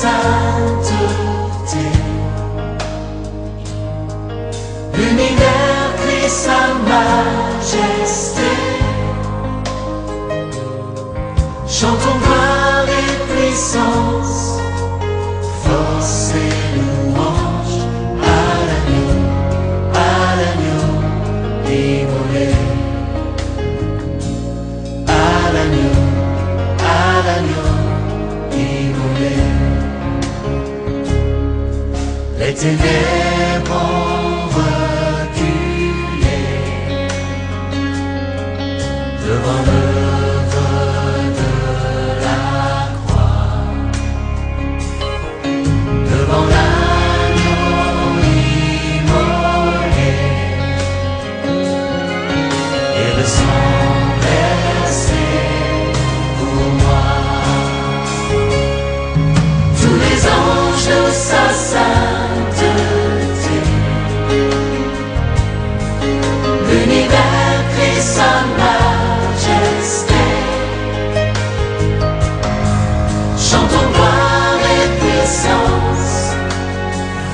sainteté. L'univers crie sa majesté. Chantons gloire et puissance, force et louange à l'agneau immolé. À l'agneau immolé. Les ténèbres ont reculé devant l'œuvre de la croix, devant l'agneau immolé et le sang versé pour moi. Tous les anges de sa sainteté, l'univers crie sa majesté. Chantons gloire et puissance,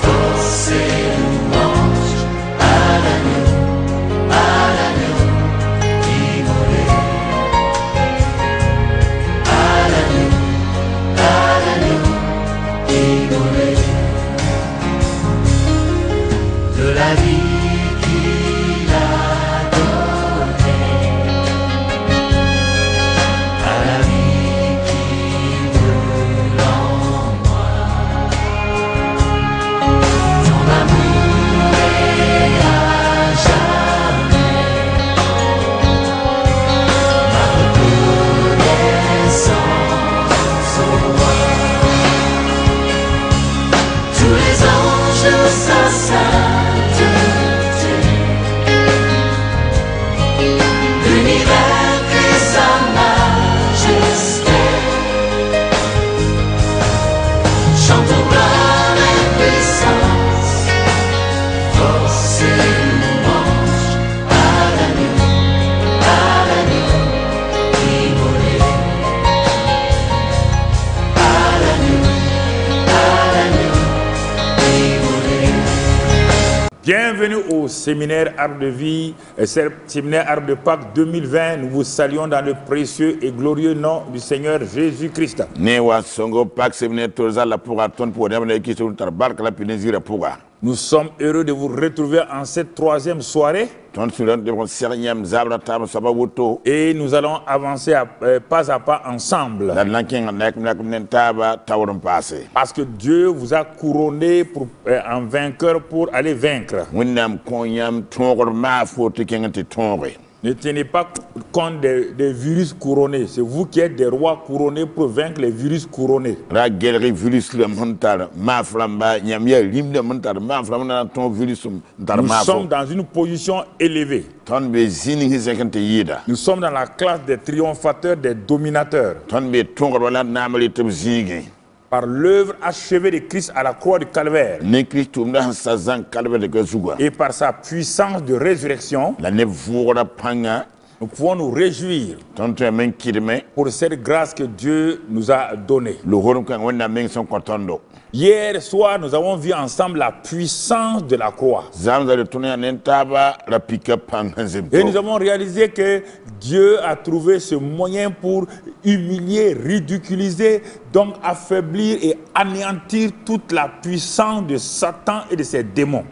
force et louange à l'agneau immolé. À l'agneau immolé. De la vie qu'il a donnée à la vie qui brûle en moi. Ton amour est à jamais ma reconnaissance au roi. Tous les anges de sa sainteté, l'univers crie sa majesté. Chantons gloire et puissance, force et louange à l'agneau immolé. À l'agneau immolé. Bienvenue au séminaire Art de Vie, séminaire Art de Pâques 2020. Nous vous saluons dans le précieux et glorieux nom du Seigneur Jésus-Christ. Nous sommes heureux de vous retrouver en cette troisième soirée. Et nous allons avancer pas à pas ensemble. Parce que Dieu vous a couronné en vainqueur pour aller vaincre. Ne tenez pas compte des virus couronnés. C'est vous qui êtes des rois couronnés pour vaincre les virus couronnés. Nous sommes dans une position élevée. Nous sommes dans la classe des triomphateurs, des dominateurs. Par l'œuvre achevée de Christ à la croix du Calvaire et par sa puissance de résurrection, nous pouvons nous réjouir pour cette grâce que Dieu nous a donnée. Hier soir, nous avons vu ensemble la puissance de la croix. Et nous avons réalisé que Dieu a trouvé ce moyen pour humilier, ridiculiser, donc affaiblir et anéantir toute la puissance de Satan et de ses démons.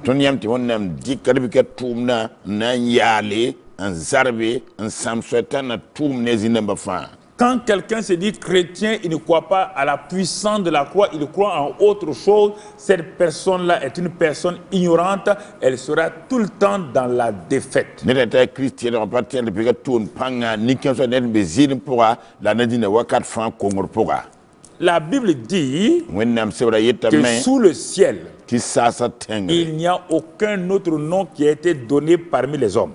Quand quelqu'un se dit chrétien, il ne croit pas à la puissance de la croix, il croit en autre chose. Cette personne-là est une personne ignorante, elle sera tout le temps dans la défaite. La Bible dit que sous le ciel, il n'y a aucun autre nom qui a été donné parmi les hommes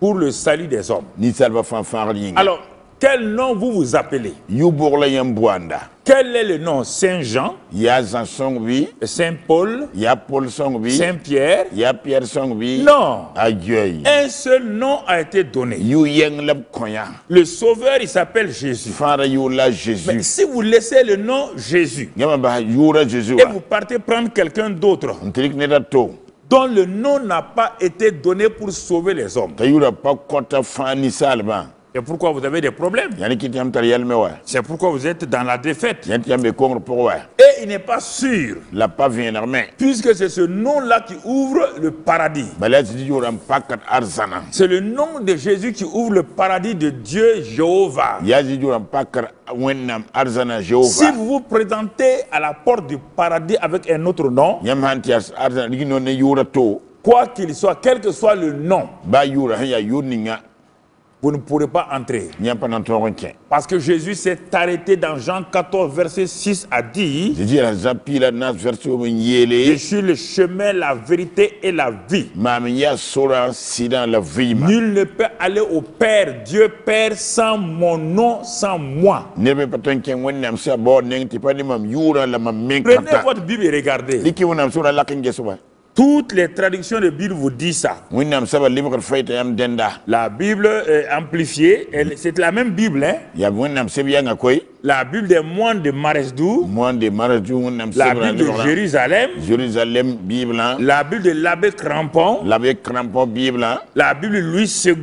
pour le salut des hommes. Alors, quel nom vous vous appelez? Quel est le nom? Saint Jean, ya Jean song bi, Saint Paul, ya Paul song bi, Saint Pierre. ya Pierre song bi. Non. Ajoy. Un seul nom a été donné. Yu yeng lab konya. Le Sauveur, il s'appelle Jésus. Fara yu la Mais Jésus. si vous laissez le nom Jésus Ngama ba yura Jésus. et vous partez prendre quelqu'un d'autre Ntrik ne da to. dont le nom n'a pas été donné pour sauver les hommes, Ta yura pa kota fani salba. c'est pourquoi vous avez des problèmes. Yani kitam tar yalme wa. C'est pourquoi vous êtes dans la défaite. Yanti yambe kongre pour wa. Et il n'est pas sûr, La pa vien armé. puisque c'est ce nom-là qui ouvre le paradis. Bala si yura pakat arzana. C'est le nom de Jésus qui ouvre le paradis de Dieu Jéhovah. Ya si yura pakat wennam arzana Si Jéhovah. vous vous présentez à la porte du paradis avec un autre nom, Yam hanti arzana digino ne yura to. quoi qu'il soit, quel que soit le nom, Ba yura ya yuninga. vous ne pourrez pas entrer. Nyam pa nan toronken. Parce que Jésus s'est arrêté dans Jean 14, verset 6 à dire, Jésus a zapi la nas verso men je yele. suis le chemin, la vérité et la vie. Mam ya sora sidan la vima. Nul ne peut aller au Père, Dieu Père, sans mon nom, sans moi. Nebe paton ken wennam sa bo neng ti pa ni mam yura la mam men Prenez kata. votre Bible et regardez. Liki wonnam sura lakin gesuba. Toutes les traductions de Bible vous disent ça. Wonnam saba libre fayta yam denda. La Bible amplifiée, c'est la même Bible, hein? Ya wonnam sebi nga koy. La Bible des moines de Maresdou, Moi de maraju wonnam la sebra Bible de Jérusalem, Jérusalem Bible. la Bible de l'abbé Crampon, L'abbé Crampon Bible. la Bible de Louis II.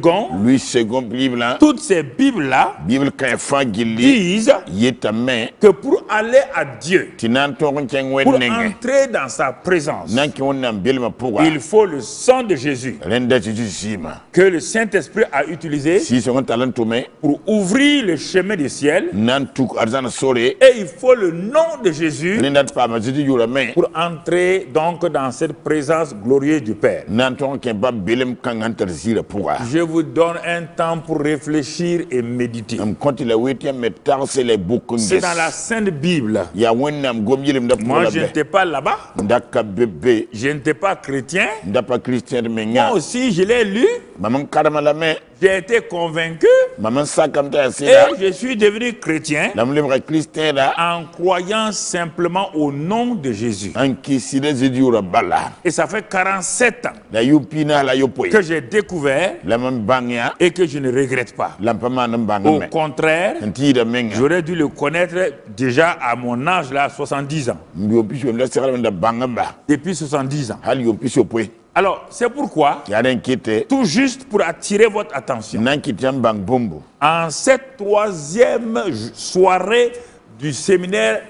Louis II Bible. Toutes ces Bibles-là Bible kay fa gilli. disent Yeta men. que pour aller à Dieu, Tinan toron ken pour wennenge. entrer dans sa présence, Nanki wonnam bilma pouwa. il faut le sang de Jésus Renda Jésus sima. que le Saint-Esprit a utilisé Si son talent to me. pour ouvrir le chemin du ciel. Nan tuk arzana sore. Et il faut le nom de Jésus Renda pa ma Jésus yura men. pour entrer donc dans cette présence glorieuse du Père. Nan toron ken ba bilem kan hantar zira pouwa. Je vous donne un temps pour réfléchir et méditer. Am konti la wetiam me tarse les boukunges. C'est dans la Sainte Bible. Ya wonnam gom yilim da Moi, pouwa je be. n'étais pas là-bas. Ndaka bebe. Je n'étais pas chrétien. Ndapa Christian Moi menga. aussi, je l'ai lu. Maman karama la me. J'ai été convaincu Maman sakam ta et sira. je suis devenu chrétien Lam libre Christian da. en croyant simplement au nom de Jésus. Anki sile Jésus yura bala. Et ça fait 47 ans La yupina la yopoy. que j'ai découvert La man bangya. et que je ne regrette pas. Lampama nan Au bangame. contraire, Ntida menga. j'aurais dû le connaître déjà à mon âge, là, 70 ans. Mbio pisho mla sira da bangamba. Depuis 70 ans. Hal yo pisho poy. Alors, c'est pourquoi, Yaren kite. tout juste pour attirer votre attention, Nan kitiam bang bombo. en cette troisième soirée du séminaire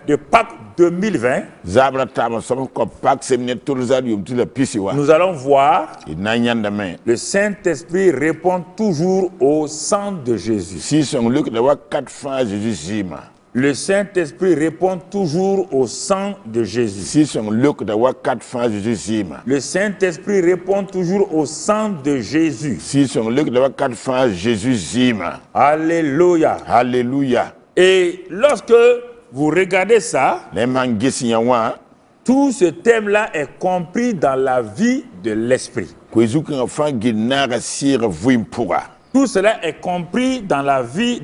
de Pâques 2020, Zabra tama somo ko pak semne turzad yum tula pisiwa. nous allons voir Ina nyanda men. le Saint-Esprit répond toujours au sang de Jésus. Si son luk da wa 4 fois Jésus zima. Le Saint-Esprit répond toujours au sang de Jésus. Si son luk da wa 4 fois Jésus zima. Le Saint-Esprit répond toujours au sang de Jésus. Si son luk da wa 4 fois Jésus zima. Alléluia. Alléluia. Et lorsque vous regardez ça, Les mangisi yawa. tout ce thème-là est compris dans la vie de l'Esprit. Kwezuka fa ginara sira vuimpura. Tout cela est compris dans la vie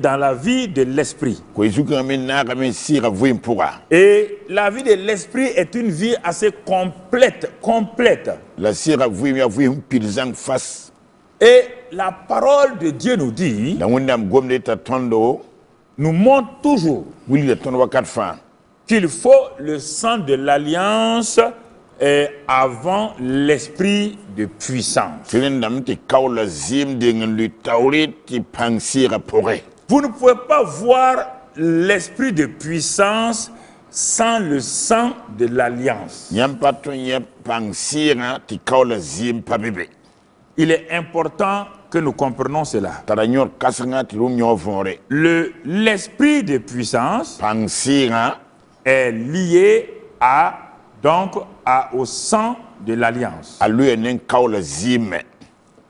de l'Esprit. Kwezuka men naga men sira vuimpura. Et la vie de l'Esprit est une vie assez complète. La sira vuimia vuim pilzang fas. Et la parole de Dieu nous dit, La wondam gomde ta tondo. nous montre toujours Wili la tondo wa 4 fois. qu'il faut le sang de l'alliance avant l'esprit de puissance. Filendam ti kaula zim dengan lui tauri ti pang sira pore. Vous ne pouvez pas voir l'esprit de puissance sans le sang de l'alliance. Nyam paton ya pang sira ti kaula zim pabebe. Il est important que nous comprenions cela. Taranyor kasanga ti rum nyo vonre. L'esprit de puissance Pang sira est lié au sang de l'alliance. alu enen kaula zim.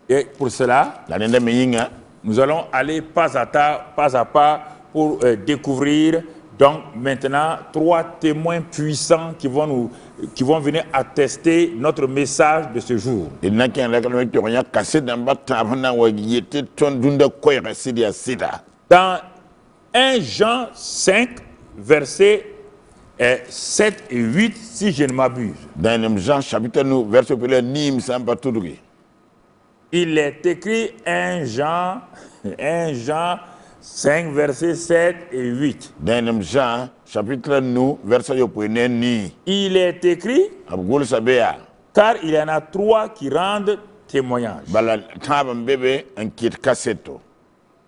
Et pour cela, La nenda meyinga. nous allons aller pas à pas pour découvrir donc maintenant 3 témoins puissants qui vont venir attester notre message de ce jour. Il n'a qu'un règlement qui a cassé dans le bâtiment où il était ton dunda koira sida sida. Dans 1 Jean 5, versets 7 et 8, si je ne m'abuse. Dans Jean chapitre nous verset le nim samba tuduri. Il est écrit 1 Jean 5, versets 7 et 8. Dans Jean chapitre nous verset yo pene ni. Il est écrit, Abgol sabea. car il y en a 3 qui rendent témoignage. Bala tabam bébé en kit kasseto.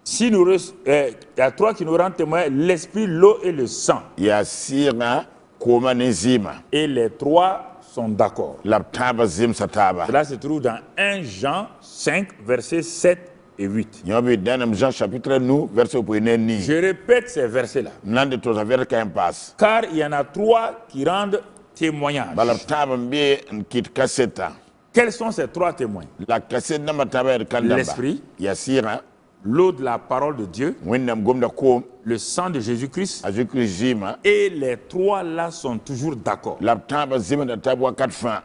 Si nous, il y a 3 qui nous rendent témoignage, l'esprit, l'eau et le sang. Ya sira koma nezima. Et les 3 sont d'accord. La taba zim sataba. Cela se trouve dans 1 Jean 5, versets 7 et 8. Nyobi dans Jean chapitre nous verset pene ni. Je répète ces versets-là. Nande to vers quand passe. Car il y en a 3 qui rendent témoignage. Bala tabam bé en kit kasseta. Quels sont ces 3 témoins? La cassette n'a pas kandamba. L'esprit, Yasira, l'eau de la parole de Dieu, wennam gomda ko le sang de Jésus-Christ. azukri zima. Et les 3 là sont toujours d'accord. La taba zima da tabwa 4 fins.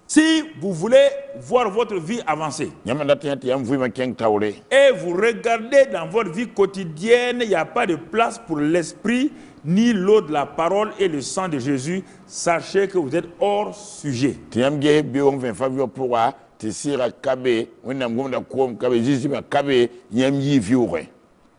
Si vous voulez voir votre vie avancer Yamanda tiati yam vuma keng tawle. et vous regardez dans votre vie quotidienne, il n'y a pas de place pour l'esprit, ni l'eau de la parole et le sang de Jésus, sachez que vous êtes hors sujet. Tiam ge biom fen favio pourwa te sira kabe wennam gomda ko kabe jisima kabe yam yi viure.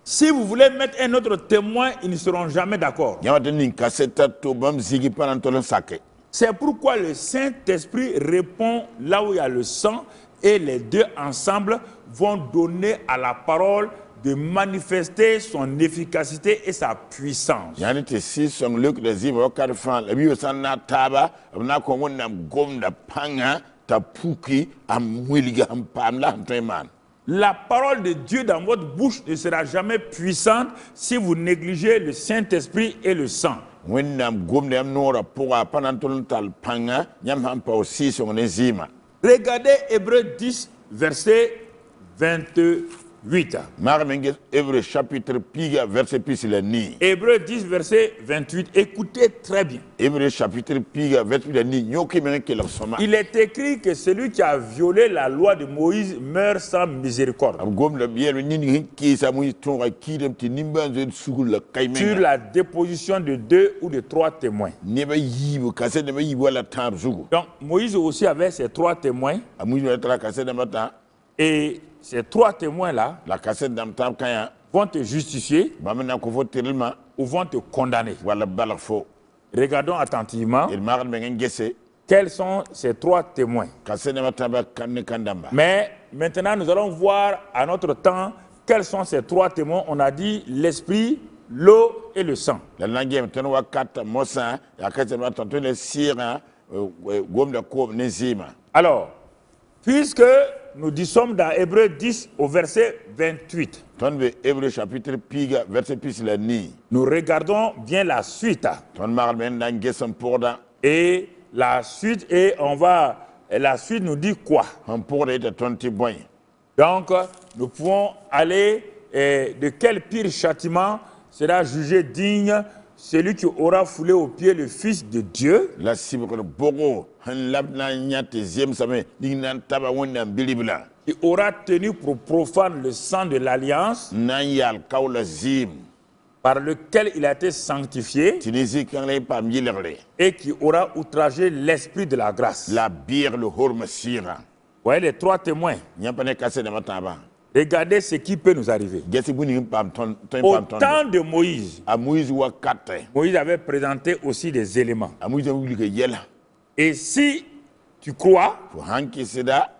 Si vous voulez mettre un autre témoin, ils ne seront jamais d'accord. Yamata nin cassette to bam zigi panantolo sake. C'est pourquoi le Saint-Esprit répond là où il y a le sang et les 2 ensemble vont donner à la parole de manifester son efficacité et sa puissance. Yani te si son luk de zima 4 fins. La biyo sanna taba na ko wonnam gomda panga ta puki am wiliga am pamla antreman. La parole de Dieu dans votre bouche ne sera jamais puissante si vous négligez le Saint-Esprit et le sang. Wennam gomda am nora pourwa panantolo tal panga yam hampa aussi son nezima. Regardez Hébreux 10, verset 28. Marmenges Hébreux chapitre piga verset plus le ni. Hébreux 10, verset 28. Écoutez très bien. Hébreux chapitre piga verset le ni. Nyoki men ke leur soma. Il est écrit que celui qui a violé la loi de Moïse meurt sans miséricorde. Am gom le bien ni ki sa mu tonga ki dem ti nimba zo sugul le kaymen. Sur la déposition de 2 ou de 3 témoins. Ne ba yibu kase ne ba yibu wala tar zugu. Donc Moïse aussi avait ses 3 témoins. Amu no tra kase de mata. Et ces 3 témoins-là La kase dam tam kaya. vont te justifier Ba mena ko fo telma ou vont te condamner. wala balak fo. Regardons attentivement Il mar men gesse quels sont ces 3 témoins. kase ne mata ba kan kandamba. Mais maintenant, nous allons voir à notre temps quels sont ces 3 témoins. On a dit l'esprit, l'eau et le sang. La langue ten wa 4 mosa ya kase mata to le sira gomda ko nezima. Alors, puisque nous sommes dans Hébreux 10 au verset 28, Ton be Hébreux chapitre piga verset plus le ni. nous regardons bien la suite. Ton mar men dan gesam pourda. Et la suite, la suite nous dit quoi? On pourrait être 20 points. Donc, nous pouvons aller de quel pire châtiment sera jugé digne celui qui aura foulé aux pieds le Fils de Dieu, La cible bogo, un labna nyate ziem same, dignan taba wonam bilibla. qui aura tenu pour profane le sang de l'alliance Nanyal kaula zim. par lequel il a été sanctifié Tinisi kangle pam yilerle. et qui aura outragé l'esprit de la grâce. La bière le horma sira. Voyez les 3 témoins. Nyampane kase de mataba. Regardez ce qui peut nous arriver. Gesi buni pam ton Au pam ton. temps de Moïse, A Moïse wa kate. Moïse avait présenté aussi des éléments. A Moïse wuli ke yela. Et si tu crois, Fo hanki seda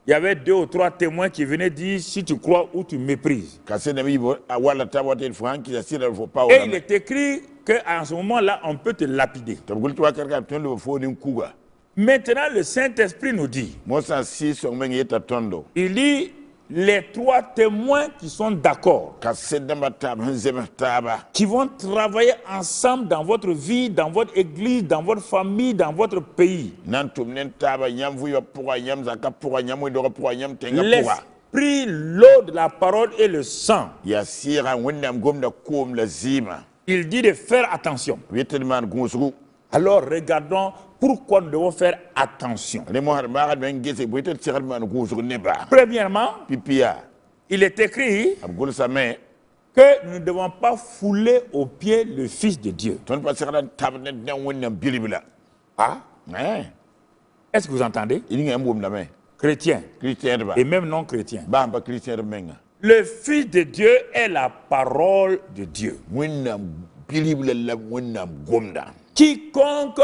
il y avait 2 ou 3 témoins qui venaient dire si tu crois ou tu méprises. kase de mibo wala tabote fo hanki sira fo pa Et wala. il est écrit qu'en ce moment-là, on peut te lapider. Tabgul to karka ton le fo nin kuga. Maintenant, le Saint-Esprit nous dit, Mosa si son men yeta tondo. il dit, les 3 témoins qui sont d'accord, Kase de mataba hanzema taba. qui vont travailler ensemble dans votre vie, dans votre église, dans votre famille, dans votre pays. Nantum nen taba nyam vuyo pourwa nyam zaka pourwa nyam do pourwa nyam tenga pourwa. L'esprit, l'eau de la parole et le sang. Ya sira wonnam gomda kom la zima. Il dit de faire attention. Wetelman gusru. Alors regardons pourquoi nous devons faire attention. Le mohar magad ben gese wetel sirman gusru neba. Premièrement, Pipia il est écrit abgul same que nous ne devons pas fouler aux pieds le Fils de Dieu. ton pa sera tab ne dan wonnam bilibla Ah, eh est-ce que vous entendez? il ngam bom dame Chrétiens chrétien ba et même non chrétiens. ba ba chrétien menga Le Fils de Dieu est la parole de Dieu. wonnam bilibla la wonnam gomda Quiconque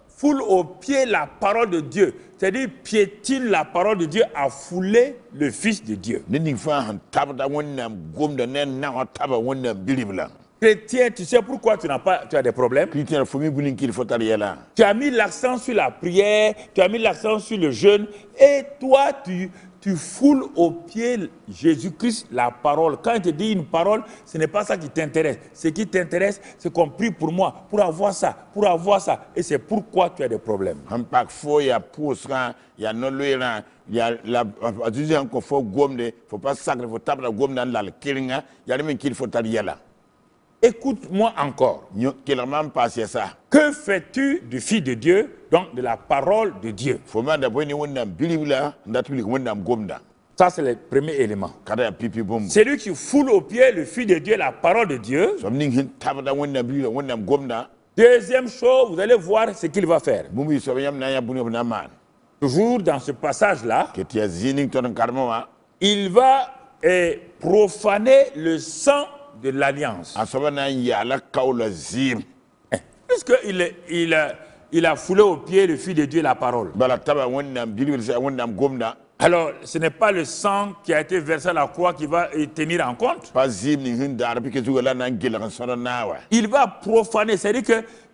foule aux pieds la parole de Dieu, c'est-à-dire piétine la parole de Dieu, a foulé le Fils de Dieu. nini fa han tab da wonnam gomda ne na ha taba wonnam bilibla Chrétien, tu sais pourquoi tu as des problèmes? chrétien fo mi bunin kil fo tar yela Tu as mis l'accent sur la prière, tu as mis l'accent sur le jeûne, et toi, tu foules aux pieds Jésus-Christ la parole. Quand il te dit une parole, ce n'est pas ça qui t'intéresse. Ce qui t'intéresse, c'est qu'on prie pour moi, pour avoir ça, pour avoir ça. Et c'est pourquoi tu as des problèmes. han pak fo ya posra ya no loira ya la ajuzi han ko fo gomde fo pas sacre fo tabla gomda la kiringa ya men kil fo tar yela Écoute-moi encore. nyo kilaman passe ça Que fais-tu du Fils de Dieu, donc de la parole de Dieu? fo ma da boni wonnam bilibla ndatuli wonnam gomda Ça, c'est le premier élément. kada ya pipi bom Celui qui foule aux pieds le Fils de Dieu, la parole de Dieu. som ning hin tabda wonnam bilibla wonnam gomda Deuxième chose, vous allez voir ce qu'il va faire. bumi so yam na ya buni na man Toujours dans ce passage-là, que tu as zining ton karma il va profaner le sang de l'alliance. asoba na ya la kaula zim Puisqu'il a foulé au pied le Fils de Dieu la parole. bala taba wonnam bilibla wonnam gomda Alors, ce n'est pas le sang qui a été versé à la croix qui va tenir en compte. pas zim ning hin dar pike zugala na ngila sono nawa Il va profaner, c'est-à-dire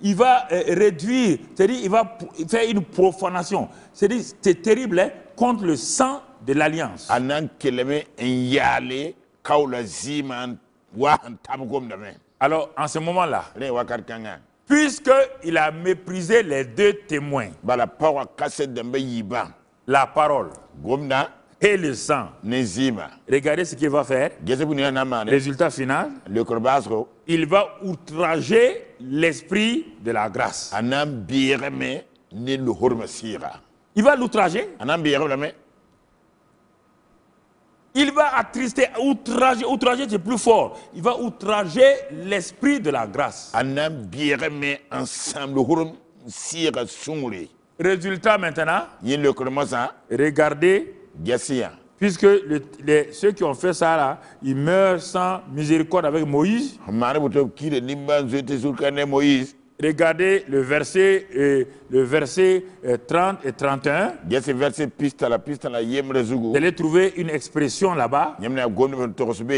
qu'il va réduire, c'est-à-dire il va faire une profanation. C'est-à-dire c'est terrible hein, contre le sang de l'alliance. anan keleme yale kaula ziman wa tab gomda men Alors, en ce moment-là, re wakar kanga puisqu'il a méprisé les deux témoins, bala pawa kaset dembe yiba la parole gomda et le sang, nezima regardez ce qu'il va faire. gese buni na mane Résultat final, le corbasro il va outrager l'esprit de la grâce. anan bireme ne le hormasira Il va l'outrager, anan bireme il va attrister, outrager c'est plus fort. Il va outrager l'esprit de la grâce. anan bireme ensemble horum sira sungri Résultat maintenant, yin le corbasa regardez, gesia puisque ceux qui ont fait ça là, ils meurent sans miséricorde avec Moïse. mane buto kire nimba zete sulkane Moïse Regardez le verset 30 et 31. gese verset pista la yemre zugu Vous allez trouver une expression là-bas. nyamna gomdo torosbe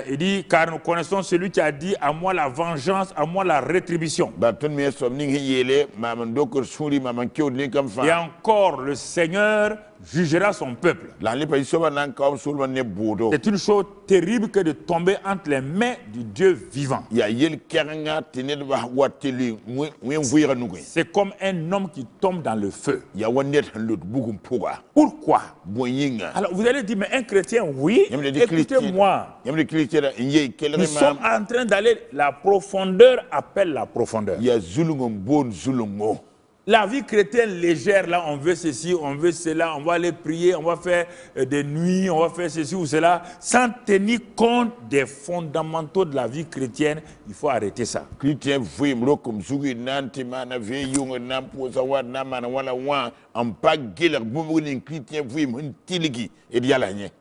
Il dit, car nous connaissons celui qui a dit, à moi la vengeance, à moi la rétribution. ba ton mi som ning yele maman dokor suri maman kew ni kam Et fa encore, le Seigneur jugera son peuple. la li pa soba nan kaw sulman ne bodo C'est une chose terrible que de tomber entre les mains du Dieu vivant. ya yel keranga tened ba wateli wen vuyra nugo C'est comme un homme qui tombe dans le feu. ya wonet lut bugum puga Pourquoi? boyinga Alors vous allez dire, mais un chrétien, oui, écoutez-moi. yamle chrétien yey kelre Nous sommes mam en train d'aller, la profondeur appelle la profondeur. ya zulungum bon zulungo La vie chrétienne légère, là, on veut ceci, on veut cela, on va aller prier, on va faire des nuits, on va faire ceci ou cela, sans tenir compte des fondamentaux de la vie chrétienne. Il faut arrêter ça. chrétien vuyim rokum zugi nanti mana ve yunga nam posa wa namana wala wa am pa geler bumu ni chrétien vuyim hun tiligi et yala nye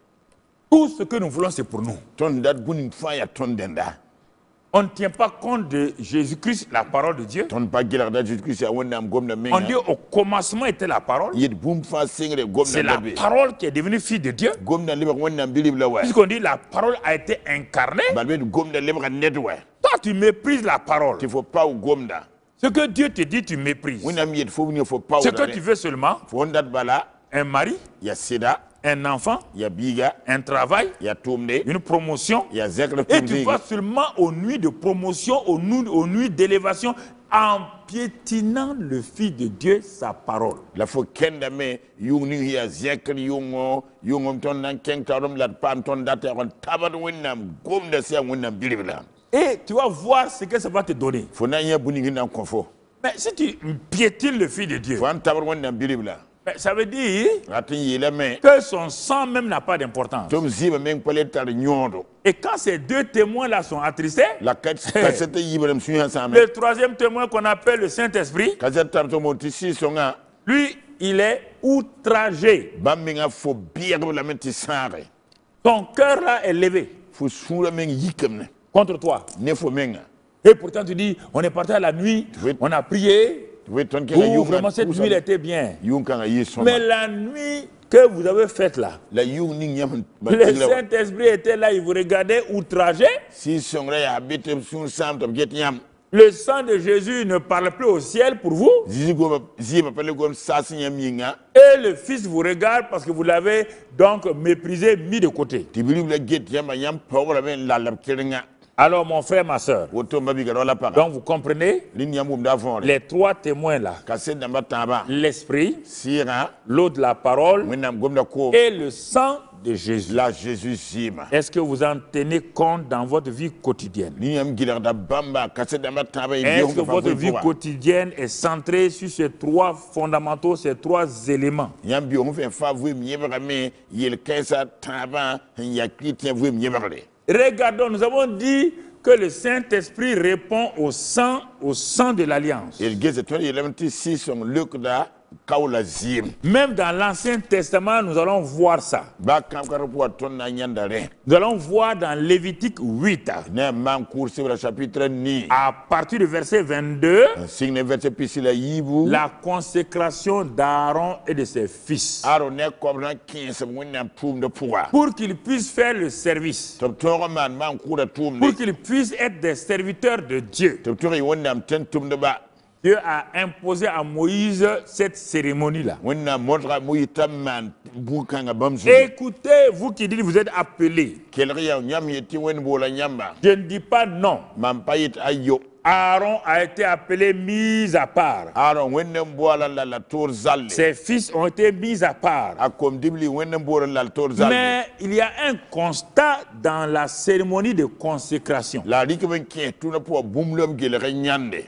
Tout ce que nous voulons, c'est pour nous. ton dat bunin fa ya ton denda On ne tient pas compte de Jésus-Christ, la parole de Dieu. ton pa geler da Jésus-Christ ya wonam gomna On dit menga au commencement était la parole. yed bum fa singre C'est gomna la dabe parole qui est devenue fille de Dieu. gomna liba wonam bilibla wa Puisqu'on dit la parole a été incarnée, balbe gomna liba net wa toi tu méprises la parole. il faut pas gomna Ce que Dieu te dit, tu méprises. wonam yed fo ni fo pa Ce que tu veux seulement, fo ndat bala un mari, ya sida un enfant, ya biga un travail, ya tumde une promotion. ya zekre Et tu tumde vas seulement aux nuits de promotion, aux nuits d'élévation, en piétinant le Fils de Dieu, sa parole. la fo kenda me yung ni ya zekre yungom ton nan keng tarum lat pam ton date on tabat wonnam gomna se wonnam bilibla Et tu vas voir ce que ça va te donner. fo nan ya buni nan konfo Mais si tu piétines le Fils de Dieu, fo an tabat wonnam bilibla Mais ça veut dire atin yele me que son sang même n'a pas d'importance. tom ziba men pale tar nyondo Et quand ces deux témoins-là sont attristés, la kasete yibrem suya sama le troisième témoin qu'on appelle le Saint-Esprit, kasete tar to motisi songa lui, il est outragé. baminga fo bier la menti sare Ton cœur là est levé fo sura men yikemne contre toi. ne fo menga Et pourtant tu dis, on est parti à la nuit, Oui. on a prié, we ton ke vraiment cette nuit elle était bien. yunka nga yisoma Mais la nuit que vous avez faite là, la yung ning yam le Saint-Esprit était là, il vous regardait outragé. si songra ya bitem sun sam to get yam Le sang de Jésus ne parle plus au ciel pour vous. ziba pale gom sasin yam yinga Et le Fils vous regarde parce que vous l'avez donc méprisé, mis de côté. tibili la get yam pawra men la lab kiringa Alors mon frère, ma soeur, woto mabi ga la para donc vous comprenez, lin yam da fon les trois témoins là, kaset da mataba l'Esprit, sira l'eau de la parole wenam gom da ko et le sang de Jésus. la Jésus zima Est-ce que vous en tenez compte dans votre vie quotidienne? ni yam gilar da bamba kaset da mataba Est-ce que votre vie quotidienne est centrée sur ces trois fondamentaux, ces trois éléments? yam bi on fait favou mi yebra me yel kaisa taba ya kitien vous mi yebra Regardons, nous avons dit que le Saint-Esprit répond au sang de l'Alliance. el geze to elementi si son luk da kaula zim Même dans l'Ancien Testament, nous allons voir ça. ba kam ka rapport ton na nyandare Nous allons voir dans Lévitique 8, ne man course sur le chapitre ni à partir du verset 22, signe verset pisila yibu la consécration d'Aaron et de ses fils. aro ne kobra 15 wonna pum de pouvoir Pour qu'ils puissent faire le service. to to man cour tum Pour qu'ils puissent être des serviteurs de Dieu. to to wonna ten tum de ba Dieu a imposé à Moïse cette cérémonie-là. wonna modra muita man bukanga bamzu Écoutez, vous qui dites que vous êtes appelés. kelriya nyam yeti wen bola nyamba Je ne dis pas non. man payit ayo Aaron a été appelé mis à part. aro wonna bola la tour zalle Ses fils ont été mis à part. akom dibli wonna bola la tour zalle Mais il y a un constat dans la cérémonie de consécration. la rikben ki tuna po bumlom gelre nyande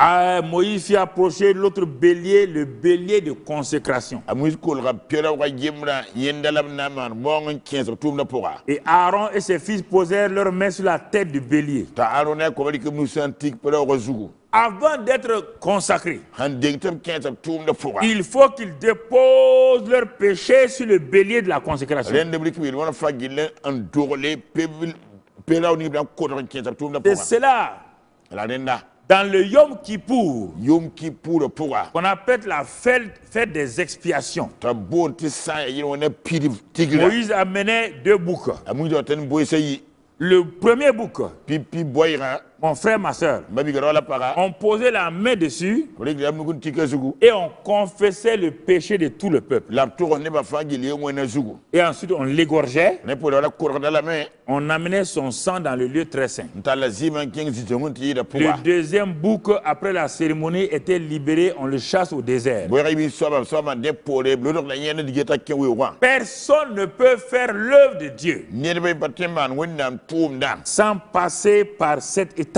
Ah, Moïse fit approcher l'autre bélier, le bélier de consécration. amus kolra pera wa yemra yendalam naman mon 15 tum de pouvoir Et Aaron et ses fils posèrent leurs mains sur la tête du bélier. ta aro ne ko bari ke musantik pera wa zugu Avant d'être consacrés, han degtam 15 tum de pouvoir il faut qu'ils déposent leurs péchés sur le bélier de la consécration. ren de brik wi wona fagile en dorle pebil pera ni blan ko 15 tum de C'est pouvoir cela, la renda dans le Yom Kippour, yom ki pour le pouvoir qu'on appelle la fête des expiations. ta bonti sa yi wona pidi tigla Moïse amenait deux boucs. amu do ten boy sayi Le premier bouc, pipi boyra mon frère, ma soeur, mabi ga la para on posait la main dessus rek am ngun tika zugu et on confessait le péché de tout le peuple. la tour ne ba fagile wona zugu Et ensuite, on l'égorgeait, ne pour la cour de la main on amenait son sang dans le lieu très saint. ntala zima 15 zitonti da Le pouvoir deuxième bouc, après la cérémonie, était libéré, on le chasse au désert. boyra bi soba de pour le blodok la yene digeta ke wi wa Personne ne peut faire l'œuvre de Dieu ne be pateman wonna tum dan sans passer par cette étape-là.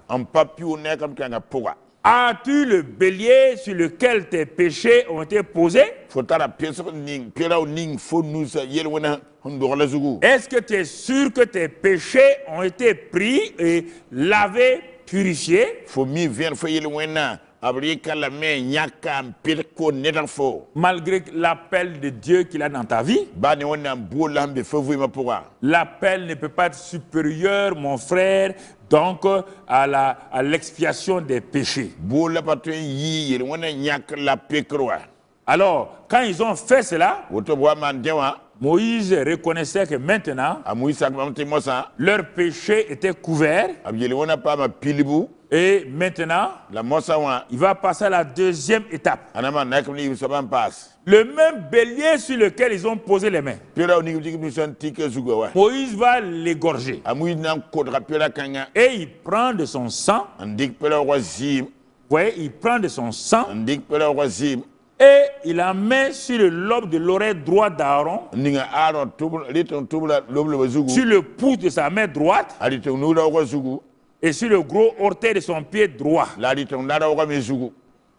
en papier ne kam kanga pouvoir As-tu le bélier sur lequel tes péchés ont été posés? fotara peso ning pelaw ning fonu sa yel wona hondo la zugu Est-ce que tu es sûr que tes péchés ont été pris et lavés, purifiés? fo mi vient fo yel wona abri kala me nyaka pir ko nedafo Malgré l'appel de Dieu qu'il a dans ta vie? ba ne wona bolambe fo vui ma pouvoir L'appel ne peut pas être supérieur, mon frère, donc à l'expiation des péchés. bola patun yi yel wona nyak la pekroa Alors, quand ils ont fait cela, woto bo man dewa Moïse reconnaissait que maintenant, amuy sak mamte mosa leurs péchés étaient couverts ab yel wona pa ma pilibu et maintenant, la mosa wa il va passer à la deuxième étape. anama nak ni so ban passe Le même bélier sur lequel ils ont posé les mains. pelaw ni digi mi son tike zugu wa Moïse va l'égorger amuy nan kodra pela kanga et il prend de son sang, andik pelaw wa zim vous voyez, il prend de son sang andik pelaw wa zim et il en met sur le lobe de l'oreille droite d'Aaron, ninga aaron tubul liton tubula loblo wa zugu sur le pouce de sa main droite aliton nuda wa zugu et sur le gros orteil de son pied droit. la liton nada wa me zugu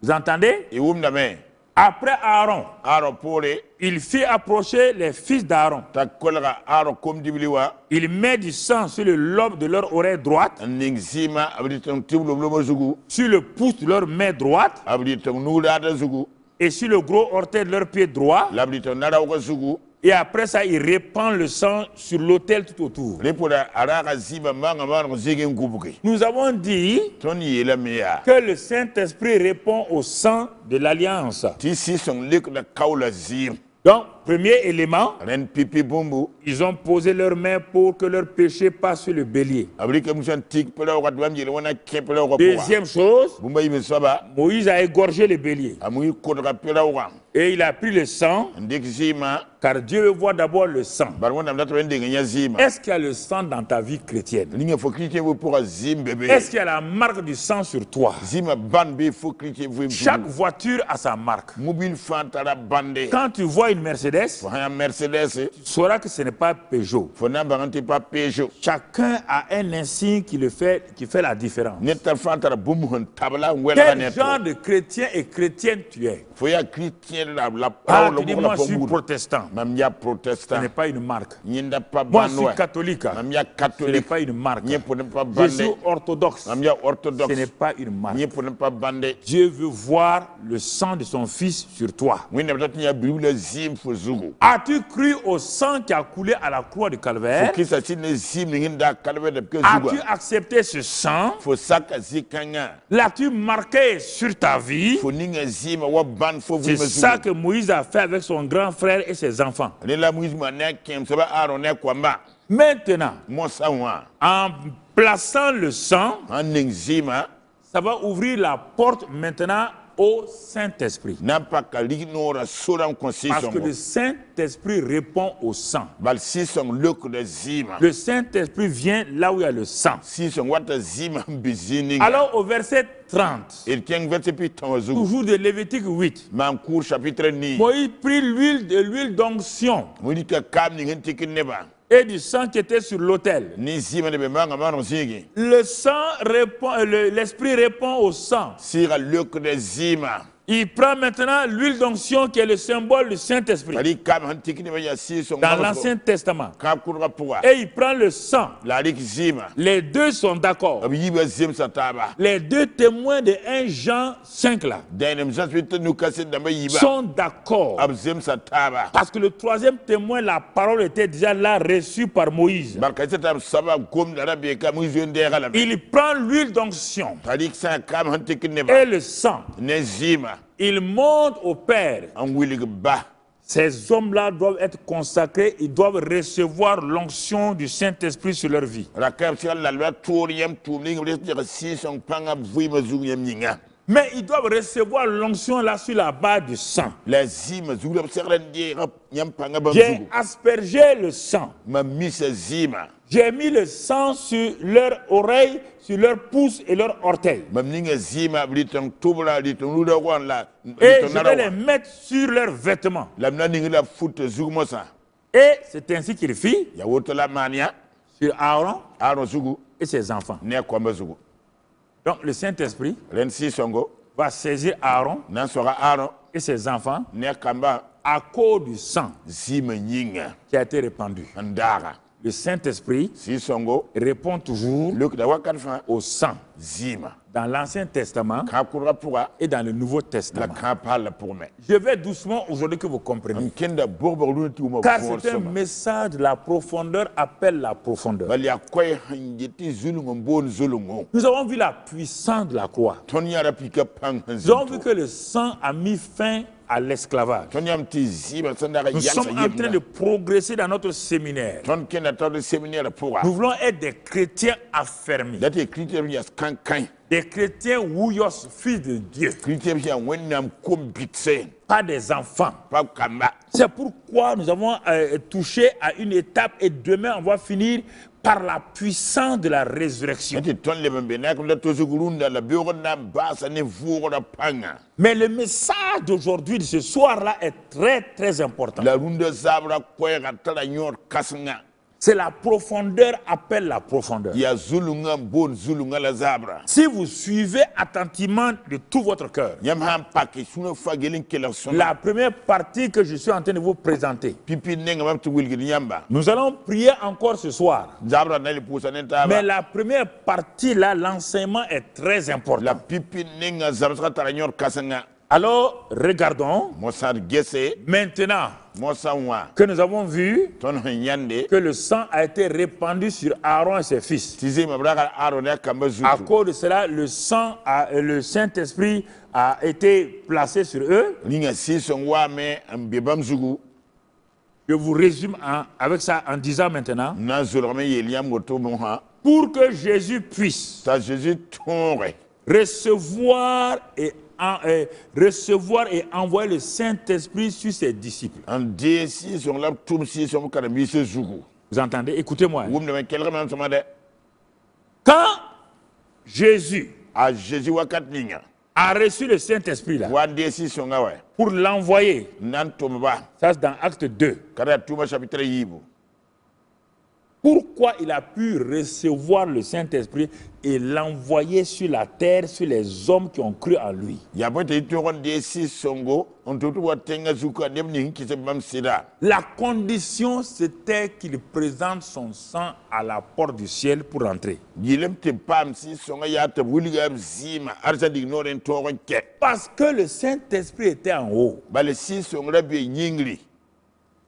Vous entendez? e wumna me Après Aaron, aro pore il fit approcher les fils d'Aaron. ta kolga aro kom dibliwa Il met du sang sur le lobe de leur oreille droite, ning zima abdi tong tiblo blomo zugu sur le pouce de leur main droite abdi tong nuda da zugu et sur le gros orteil de leur pied droit. labdi tong nada ko zugu Et après ça, il répand le sang sur l'autel tout autour. lepoda araka zima manga manga zegen kubuki Nous avons dit ton yela meya que le Saint-Esprit répond au sang de l'alliance. ti si son lek da kaula zim Donc, premier élément, ren pipi bumbu ils ont posé leurs mains pour que leur péché passe sur le bélier. abdi kam son tik pela ko dwam jele wona kepela ko Deuxième chose, bumba yime soba Moïse a égorgé le bélier. amuy kodra pela wa Et il a pris le sang, ndik zima car Dieu veut voir d'abord le sang. bar wona mdata wende ngenya zima Est-ce qu'il y a le sang dans ta vie chrétienne? linga fo krité vous pour zim bébé Est-ce qu'il y a la marque du sang sur toi? zima ban be fo krité vous Chaque voiture a sa marque. mobile fantara bande Quand tu vois une Mercedes, fo un Mercedes tu sauras que ce n'est pas Peugeot. fo na banganti pas Peugeot Chacun a un insigne qui fait la différence. neta fantara bum hon tabla wela Quel net genre de chrétien et chrétienne tu es? fo ya chrétien la Ah, parole tu dis, mo moi la je suis pombu protestant. mam ya Ce protestant n'est pas une marque. nyinda pas Moi je suis banwa catholique. mam ya Ce n'est catholique pas une marque. nyi pour ne pas Je suis bande orthodoxe. mam ya Ce orthodoxe n'est pas une marque. nyi pour ne pas bande Dieu veut voir le sang de son fils sur toi. wina bata ya bible zim fo zugu As-tu cru au sang qui a coulé à la croix du Calvaire? fo kisa tine zim nginda kalbe de ke As-tu zugu accepté ce sang? fo saka zikanga L'as-tu marqué sur ta vie? fo ninga zima wa ban fo C'est vima ça zugu que Moïse a fait avec son grand frère et ses enfants. lela muizma na kem saba aaron ne kwamba Maintenant, mo sawa en plaçant le sang, an ning zima ça va ouvrir la porte maintenant au Saint-Esprit. na paka lignora soram Parce que consisson le Saint-Esprit répond au sang. bal sison lok de zima Le Saint-Esprit vient là où il y a le sang. sison wata zima bizini Alors au verset 30, il tient verset pi tawazu toujours de Lévitique 8, man cour chapitre ni Moïse prit l'huile d'onction mo dit ka kam ni ngenti kineba et du sang qui était sur l'autel. ni zima de be manga mano zigi Le sang répond, l'Esprit répond au sang. sira lok de zima Il prend maintenant l'huile d'onction qui est le symbole du Saint-Esprit bali kam han tikini ya sison dans l'Ancien Testament. ka kurga puwa Et il prend le sang. la rik zima Les deux sont d'accord. abi yiba zim sataba Les deux témoins de 1 Jean 5 là dainem zaswit nu kase damba yiba sont d'accord. ab zim sataba Parce que le troisième témoin, la parole était déjà là reçue par Moïse. barka tam saba gom dara be kam uzun de gala Il prend l'huile d'onction tarik sa kam han tikini et ba le sang. ne zima Il monte au Père. an wilig ba Ces hommes-là doivent être consacrés, ils doivent recevoir l'onction du Saint-Esprit sur leur vie. rakam sia la lwa toriyam tumling res de sison panga vuima zugiyam nyinga Mais ils doivent recevoir l'onction là sur la base du sang. la zima zugiyam serren de nyam panga ba J'ai zugu aspergé le sang. ma misa zima J'ai mis le sang sur leurs oreilles, sur leurs pouces et leurs orteils. mam ninga zima bliton tubla bliton luda wan la Et je vais les mettre sur leurs vêtements. la mna ninga la foot zugmosa Et c'est ainsi qu'il fit ya woto la mania sur Aaron aro zugu et ses enfants. ne kwamba zugu Donc le Saint-Esprit ren si songo va saisir Aaron nan sora aro et ses enfants ne kamba à cause du sang zima nyinga qui a été répandu. ndara Le Saint-Esprit si songo répond toujours luk da wakan fa au sang zima dans l'Ancien Testament ka kurga puga et dans le Nouveau la Testament. ka parle pour me Je vais doucement aujourd'hui que vous compreniez. nkenda borbo lunti uma Car for c'est un sama message de la profondeur appelle la profondeur. bal ya koy hanjiti zulungo bon zulungo Nous avons vu la puissance de la croix. ton yara pika pang Nous avons vu hanzito que le sang a mis fin à l'esclavage. ton yam ti zima sandara Nous yamsa sommes en train de yimna progresser dans notre séminaire. ton kenda tawde séminaire puga Nous voulons être des chrétiens affermis. date critère ya kankan Des chrétiens ouillos, fils de Dieu. critère ya wennam kombitse Pas des enfants. pa kamba C'est pourquoi nous avons touché à une étape et demain on va finir par la puissance de la résurrection. date ton le bembe na ko to zugurunda la biyo na basa ne vugo da panga Mais le message d'aujourd'hui, de ce soir-là, est très très important. la runda zabra koy ga tala nyor kasnga C'est la profondeur appelle la profondeur. ya zulunga bon zulunga la zabra Si vous suivez attentivement de tout votre cœur, yam han paki suna fagelin kela sona la première partie que je suis en train de vous présenter, pipi nenga mabtu wilgi nyamba nous allons prier encore ce soir. zabra na le pusa Mais nentaba la première partie là, l'enseignement est très la important. pipi nenga zabra taranyor kasanga Alors, regardons mosar gese maintenant mosanwa que nous avons vu ton nyande que le sang a été répandu sur Aaron et ses fils. tizi mabraka arone kamba À zutu cause de cela, le Saint-Esprit a été placé sur eux. ninga sison wa me ambebam zugu Je vous résume avec ça en disant maintenant, na zulorme yeliam goto moha pour que Jésus puisse ta Jésus tonre recevoir et envoyer le Saint-Esprit sur ses disciples. en desi son la tum si son karami se zugu Vous entendez? Écoutez-moi. wum de kelga man sama de Quand Jésus a Jésus wakat ninga a reçu le Saint-Esprit là, wa desi son gawe pour l'envoyer, nan tumba ça c'est dans Acte 2, kada tuma chapitre yibu pourquoi il a pu recevoir le Saint-Esprit et l'envoyer sur la terre, sur les hommes qui ont cru en lui. ya bote itoron desi songo on tutu wa tenga zuka dem ni ki se bam sida La condition, c'était qu'il présente son sang à la porte du ciel pour entrer. yilem te pam si songa ya te wuliga zima arsa dignoren toron ke Parce que le Saint-Esprit était en haut. bale si songa be nyingli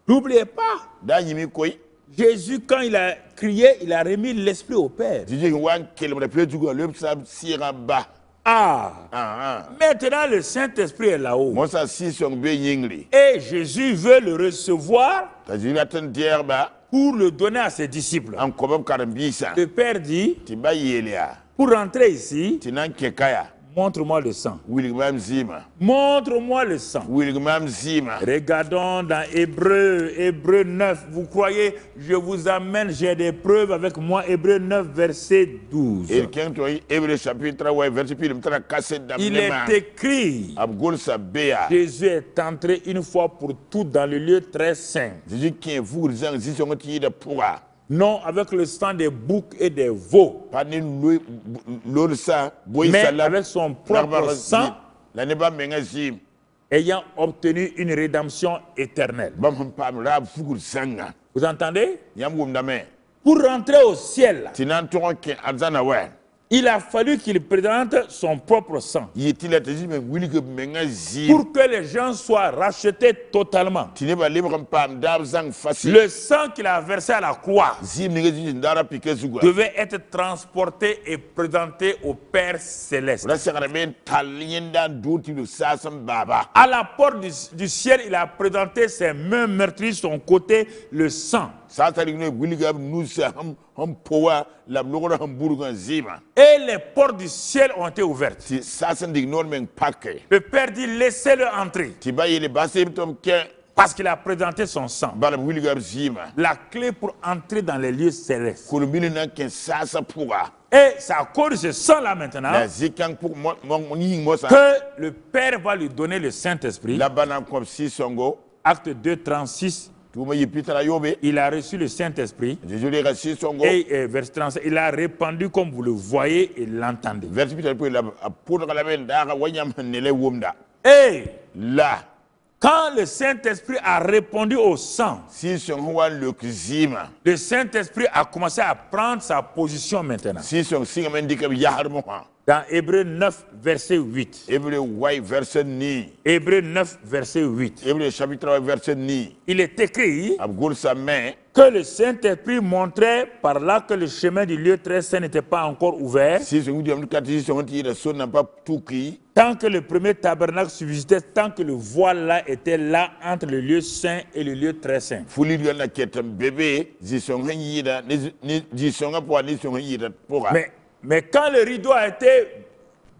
N'oubliez pas, da yimi koy Jésus, quand il a crié, il a remis l'Esprit au Père. jiji wan kelem de pe zuga le sa sira ba Ah, maintenant le Saint-Esprit est là-haut. mosa si song be nyingli Et Jésus veut le recevoir ta jira tan derba pour le donner à ses disciples. an kobam karambisa Le Père dit, ti ba yelia pour rentrer ici, ti nan ke kaya montre-moi le sang. wiligmam zima Montre-moi le sang. wiligmam zima Regardons dans Hébreu 9. Vous croyez, je vous amène, j'ai des preuves avec moi. Hébreu 9, verset 12. el kento Hébreu chapitre wa verset pilim tra kaset dam Il nema est écrit, abgol sa beya Jésus est entré une fois pour toutes dans le lieu très saint. jiji ken fugur zang zi songa ti da puga Non avec le sang des boucs et des veaux, pani lor sa boy mais salam avec son propre sang, la ne ba menga zim ayant obtenu une rédemption éternelle. bam hum pam rab fugur zanga Vous entendez? yam gum dame Pour rentrer au ciel, tinan toron ken azana wa il a fallu qu'il présente son propre sang yitila te jime wilige menga zim pour que les gens soient rachetés totalement. tine ba libre pam dab zang facile Le sang qu'il a versé à la croix zim ni jiji ndara pike zuga devait être transporté et présenté au Père céleste. la sekara men talien dan douti le sasam baba À la porte du ciel, il a présenté ses mains meurtries, son côté, le sang. sasa rigno wilige nusa ham powa la logora ham burugan zima Et les portes du ciel ont été ouvertes. ti sasa dignor men pakke Le Père dit, laissez-le entrer, ti ba yele basim tom ke parce qu'il a présenté son sang. bala wilige zima La clé pour entrer dans les lieux célestes. kulumini nan ken sasa puga Et c'est à cause de ce sang-là maintenant la zikang pour mo sa que le Père va lui donner le Saint-Esprit. la bana comme si songo Acte 2, 36, tuma yipitra yobe il a reçu le Saint-Esprit. je le si songo Et verset 37, il a répandu comme vous le voyez et l'entendez. verse pitra pour la pour la men daga wanyam nele wumda Et la quand le Saint-Esprit a répondu au sang, si son wan le zima le Saint-Esprit a commencé à prendre sa position maintenant. si son singa men dikam yahar mo ha Dans Hébreu 9, verset 8. Hébreu way verset ni Hébreu 9, verset 8. Hébreu chapitre verset ni Il est écrit abgol sa main que le Saint-Esprit montrait par là que le chemin du lieu très saint n'était pas encore ouvert. si son diam katisi son ti da son n'a pas tuki Tant que le premier tabernacle subsistait, tant que le voile là était là entre le lieu saint et le lieu très saint. fuli na ketam bébé zi son yida ni zi son po ni son yida pora Mais quand le rideau a été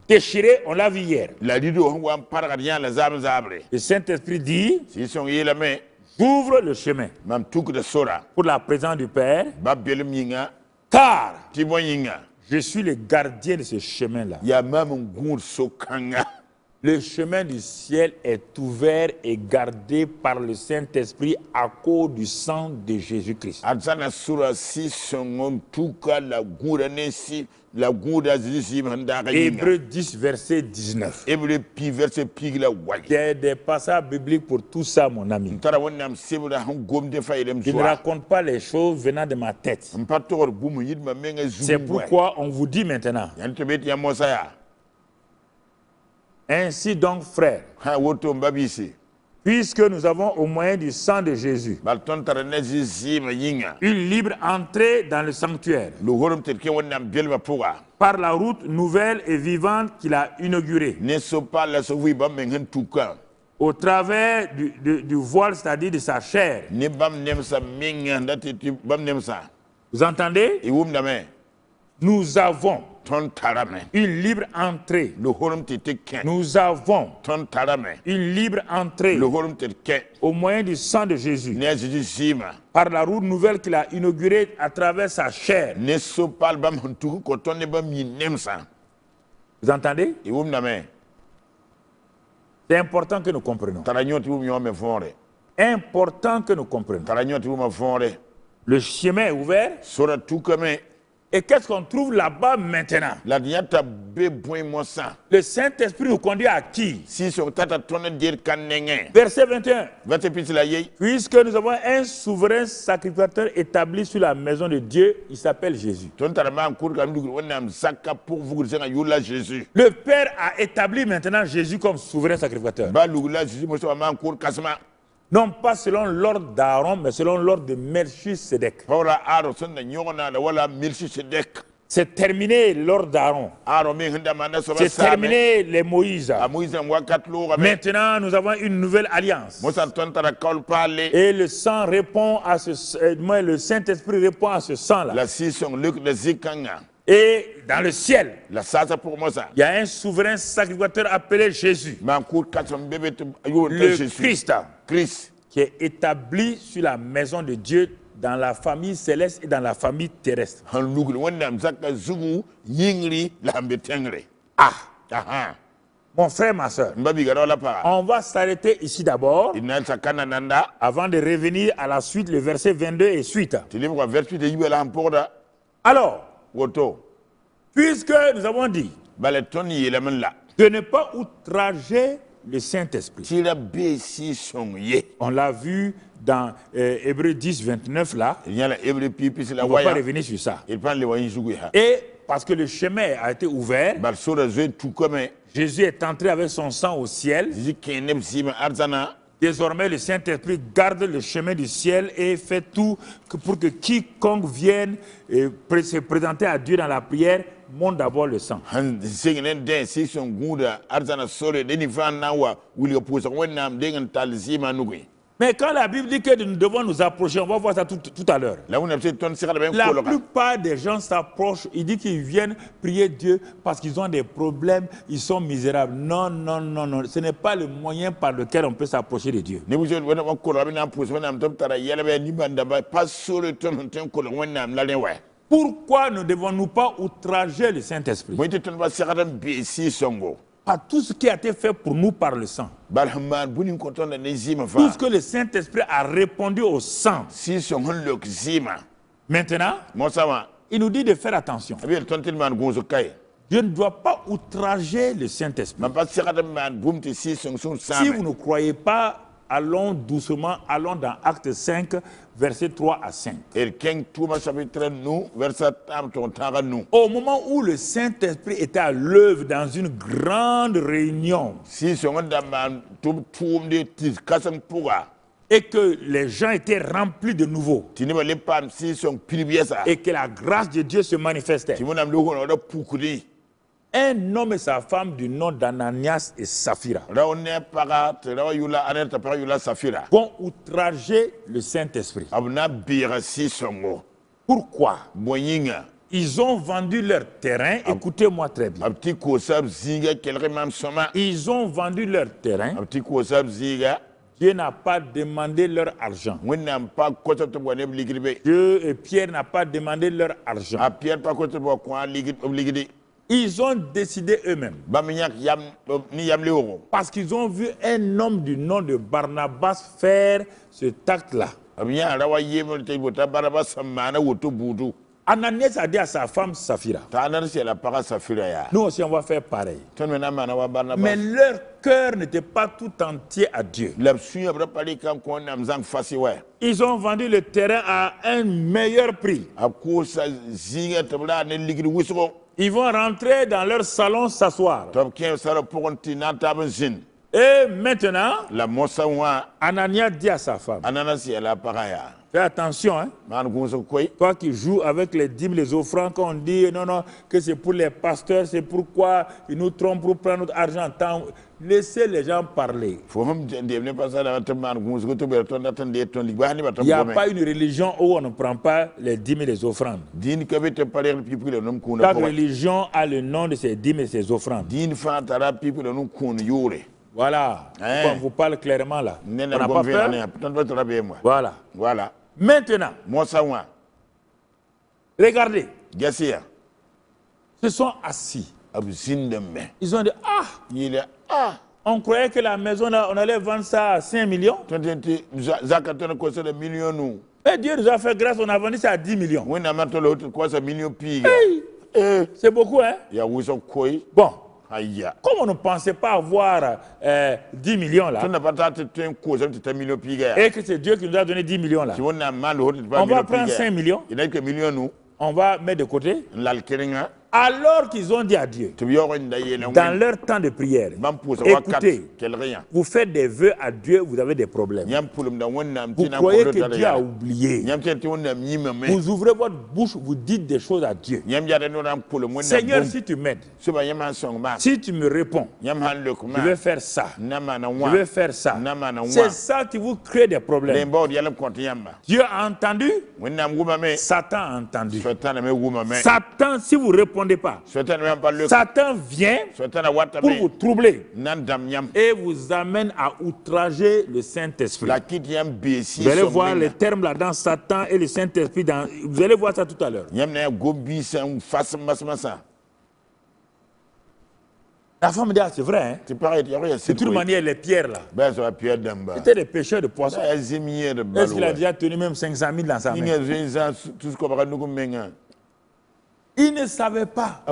déchiré, on l'a vu hier. la rido wan parga rien la zam zabre Le Saint-Esprit dit, si son yela me ouvre le chemin mam tuk de sora pour la présence du Père, ba belum yinga car ti bon yinga je suis le gardien de ce chemin-là. ya mam ngur so kanga Le chemin du ciel est ouvert et gardé par le Saint-Esprit à cause du sang de Jésus-Christ. Arzana sura 6 songon tuka la gura nesi la gura zizi mandaga yinga. Hébreux 10, verset 19. Hébreux pi verset pi la wali. Il y a des passages bibliques pour tout ça, mon ami. Ntara wonnam sebra han gomde faydem Je ne soa. raconte pas les choses venant de ma tête. Mpator bumu yidma menga zumu. C'est pourquoi on vous dit maintenant. Yantebet ya mosaya. Ainsi donc, frères, Ha woto mbabisi. puisque nous avons au moyen du sang de Jésus Balton tarane zizi ma yinga. une libre entrée dans le sanctuaire Lu horum telke wonnam belma puga. par la route nouvelle et vivante qu'il a inaugurée Ne so pas la so wi bam mengen tuka. au travers du voile, c'est-à-dire de sa chair. Ne bam nemsa menga ndati bam nemsa. Vous entendez? E wum dame. Nous avons Ton tarame. une libre entrée. Lu horum tete Nous avons ton tarame. une libre entrée Le horum telke. au moyen du sang de Jésus Ne zizi zima. par la route nouvelle qu'il a inaugurée à travers sa chair. Ne so pas bam huntu ko ton ne bam yi nemsa. Vous entendez? E wum dame. C'est important que nous comprenions. Taranyoti wum yome fonre. Important que nous comprenions. Taranyoti wum fonre. Le chemin est ouvert. Sora tukame. Et qu'est-ce qu'on trouve là-bas maintenant? La diata be point mosa. Le Saint-Esprit nous conduit à qui? Si son tata tonne dire kanenge. Verset 21. Va te pis la yei. Puisque nous avons un souverain sacrificateur établi sur la maison de Dieu, il s'appelle Jésus. Ton tarama en cour kam dugu wonam zakka pour vous zenga yula Jésus. Le Père a établi maintenant Jésus comme souverain sacrificateur. Ba lugula Jésus mo so ma en cour kasma. Non pas selon l'ordre d'Aaron, mais selon l'ordre de Melchisedec. Paula aro son na nyona la wala Melchisedec. C'est terminé l'ordre d'Aaron. Aro me hinda manda so ba C'est sa. terminé les Moïse. A Moïse wakat lo ga me. Maintenant, nous avons une nouvelle alliance. Mo san ton tara kol pale. Et le sang répond à le Saint-Esprit répond à ce sang-là. La sison luk de zikanga. Et dans le ciel, La sasa pour moi ça. il y a un souverain sacrificateur appelé Jésus, Ma en cour kasam bébé yo le Jésus. Christ, Christ. qui est établi sur la maison de Dieu dans la famille céleste et dans la famille terrestre. Han lugul wonam zakka zugu yingri la mbe tengre. Ah, Aha. mon frère, ma soeur, Mbabi garo la para. on va s'arrêter ici d'abord Inal sakana nanda. avant de revenir à la suite, le verset 22 et suite. Tilim ko vertu de yibela amporda. Alors, Woto. puisque nous avons dit Bale toni yelemen la. de ne pas outrager le Saint-Esprit, Tira besi son ye. on l'a vu dans Hébreux 10, 29 là, Il y a la ebre pipi la on ne va pas waya. revenir sur ça. Il prend le wayin jugu ha. Et parce que le chemin a été ouvert, Bal sora zwe tout comme Jésus est entré avec son sang au ciel. Zizi kenem sima arzana. Désormais, le Saint-Esprit garde le chemin du ciel et fait tout pour que quiconque vienne se présenter à Dieu dans la prière monte d'abord le sang. Han singenen den si son guda arzana sore deni fan nawa wili posa wonnam dengan tal sima nugui. Mais quand la Bible dit que nous devons nous approcher, on va voir ça tout à l'heure. La wona se ton sira ben La koloka. plupart des gens s'approchent, ils disent qu'ils viennent prier Dieu parce qu'ils ont des problèmes, ils sont misérables. Non, non, non, non. Ce n'est pas le moyen par lequel on peut s'approcher de Dieu. Ne vous êtes wona koloka bina posa wonnam top tara yele be ni banda ba pas sore ton koloka wonnam la len wa. Pourquoi ne devons-nous pas outrager le Saint-Esprit? Mo te ton ba sira be si songo. Par tout ce qui a été fait pour nous par le sang. Balhamman bunin konton na zima fa. Tout ce que le Saint-Esprit a répondu au sang. Si son lok zima. Maintenant, Mo sama. il nous dit de faire attention. Abi ton tilman gonzo kay. Je ne dois pas outrager le Saint-Esprit. Ma pas sira man bumti si son Si sama. vous ne croyez pas, allons doucement, allons dans Acte 5, versets 3 à 5. El ken tuma chapitre nous verset tam ton tara nous. Au moment où le Saint-Esprit était à l'œuvre dans une grande réunion Si son da man tum de tis kasam puga. et que les gens étaient remplis de nouveau Tiniba le pam si son pilbiesa. et que la grâce de Dieu se manifestait, Timonam lo hono da pukudi. un homme et sa femme du nom d'Ananias et Saphira Raone paga rawa yula aneta paga yula safira. vont outrager le Saint-Esprit. Abna bira si songo. Pourquoi? Moyinga. Ils ont vendu leur terrain, écoutez-moi très bien. Abti ko sab ziga kelre mam soma. Ils ont vendu leur terrain, Abti ko sab ziga. Dieu n'a pas demandé leur argent. Wonnam pa kota to bonem ligribe. Dieu et Pierre n'a pas demandé leur argent. A Pierre pa kota bo kwa ligid obligidi. Ils ont décidé eux-mêmes. Parce qu'ils ont vu un homme du nom de Barnabas faire cet acte-là. Ananias a dit à sa femme Saphira, nous aussi on va faire pareil. Mais leur cœur n'était pas tout entier à Dieu. Ils ont vendu le terrain à un meilleur prix. Ils vont rentrer dans leur salon s'asseoir. Et maintenant, Ananias dit à sa femme, fais attention, hein. Toi qui joues avec les dîmes, les offrandes, quand on dit non, que c'est pour les pasteurs, c'est pourquoi ils nous trompent pour prendre notre argent. Laissez les gens parler. Il n'y a pas une religion où on ne prend pas les dîmes et les offrandes. Chaque religion a le nom de ses dîmes et ses offrandes. Voilà. On vous parle clairement là. On n'a pas peur. Voilà. Maintenant, regardez. Ils se sont assis. Ils ont dit, on croyait que la maison, là, on allait vendre ça à 5 millions. Et Dieu nous a fait grâce, on a vendu ça à 10 millions. Hey. C'est beaucoup, hein? Bon. Comme on ne pensait pas avoir 10 millions là, et que c'est Dieu qui nous a donné 10 millions là, on va prendre 5 millions, on va mettre de côté. Alors qu'ils ont dit à Dieu, dans leur temps de prière, écoutez, vous faites des vœux à Dieu, vous avez des problèmes. Vous croyez que Dieu a oublié. Vous ouvrez votre bouche, vous dites des choses à Dieu. Seigneur, si tu m'aides, si tu me réponds, je vais faire ça. Je vais faire ça. C'est ça qui vous crée des problèmes. Dieu a entendu, Satan a entendu. Satan, si vous répondez pas, Satan vient pour vous troubler et vous amène à outrager le Saint-Esprit. Vous allez voir les termes là dans Satan et le Saint-Esprit. Vous allez voir ça tout à l'heure. La femme dit, c'est vrai, hein? De toute manière, les pierres là, c'était des pêcheurs de poissons. Est-ce qu'il a déjà tenu même 500 000 dans sa main? Il ne savait pas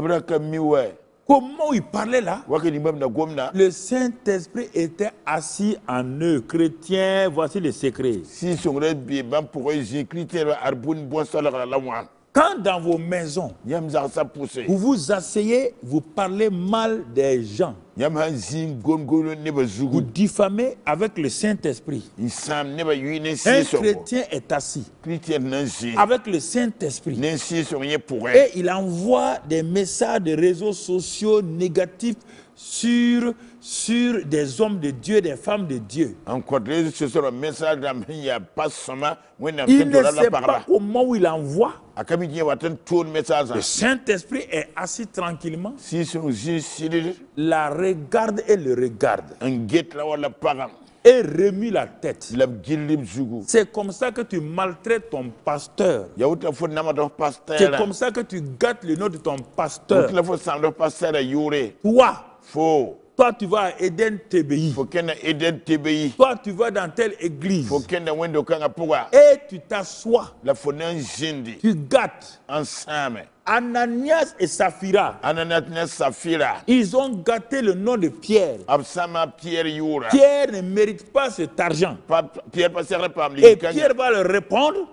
comment il parlait là. Le Saint-Esprit était assis en eux. Chrétiens, voici le secret. Quand dans vos maisons, vous vous asseyez, vous parlez mal des gens, vous diffamez avec le Saint-Esprit. Un chrétien est assis avec le Saint-Esprit et il envoie des messages de réseaux sociaux négatifs sur des hommes de Dieu, des femmes de Dieu. Il ne sait pas comment il envoie. Le Saint-Esprit est assis tranquillement, la regarde et le regarde, et remue la tête. C'est comme ça que tu maltraites ton pasteur. C'est comme ça que tu gâtes le nom de ton pasteur. Toi, tu vas à Eden TBI. Toi, tu vas dans telle église. Et tu t'assois. Tu gâtes. Ananias et Saphira, ils ont gâté le nom de Pierre. Pierre ne mérite pas cet argent. Et Pierre va leur répondre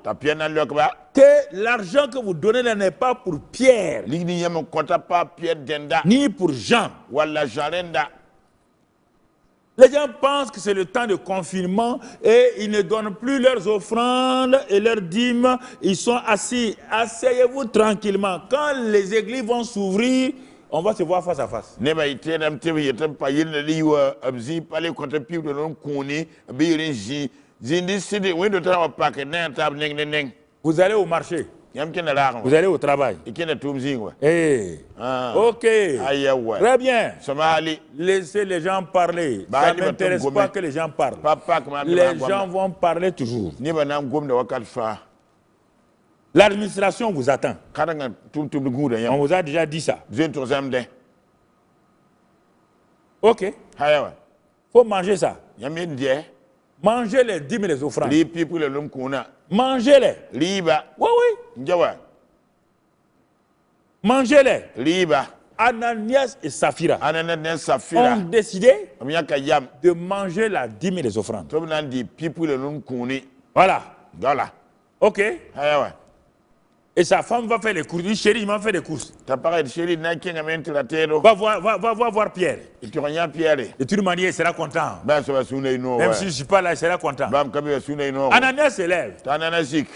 que l'argent que vous donnez là n'est pas pour Pierre, ni pour Jean. Les gens pensent que c'est le temps de confinement et ils ne donnent plus leurs offrandes et leurs dîmes. Ils sont assis. Asseyez-vous tranquillement. Quand les églises vont s'ouvrir, on va se voir face à face. Vous allez au marché. Vous allez au travail. Hey. Ok. Très bien. Laissez les gens parler. Ça ne m'intéresse pas que les gens parlent. Les gens vont parler toujours. L'administration vous attend. Kadanga tum tum guda On yam. vous a déjà dit ça. Zen to zamde. Ok. Hayawa. Faut manger ça. Yamin die. Mangez les 10 000 les offrandes. Li people le lum kuna. Mangez-les. Liba. Oui, oui. Njawa. Mangez-les. Liba. Ananias et Saphira Anana ne ont safira. décidé Amyaka yam. de manger la 10 000 les offrandes. To nan di people le lum kuni. Voilà. Dola. Ok. Hayawa. Et sa femme va faire les courses. Il dit, chérie, il m'a fait des courses. Ta pareil chérie na kinga mentratero. Va voir Pierre. Et tu rien Pierre. De toute manière, il sera content. Ba so sunay no. Même si je ne suis pas là, il sera content. Bam kabe sunay no. Ananias se lève. Tanana sik.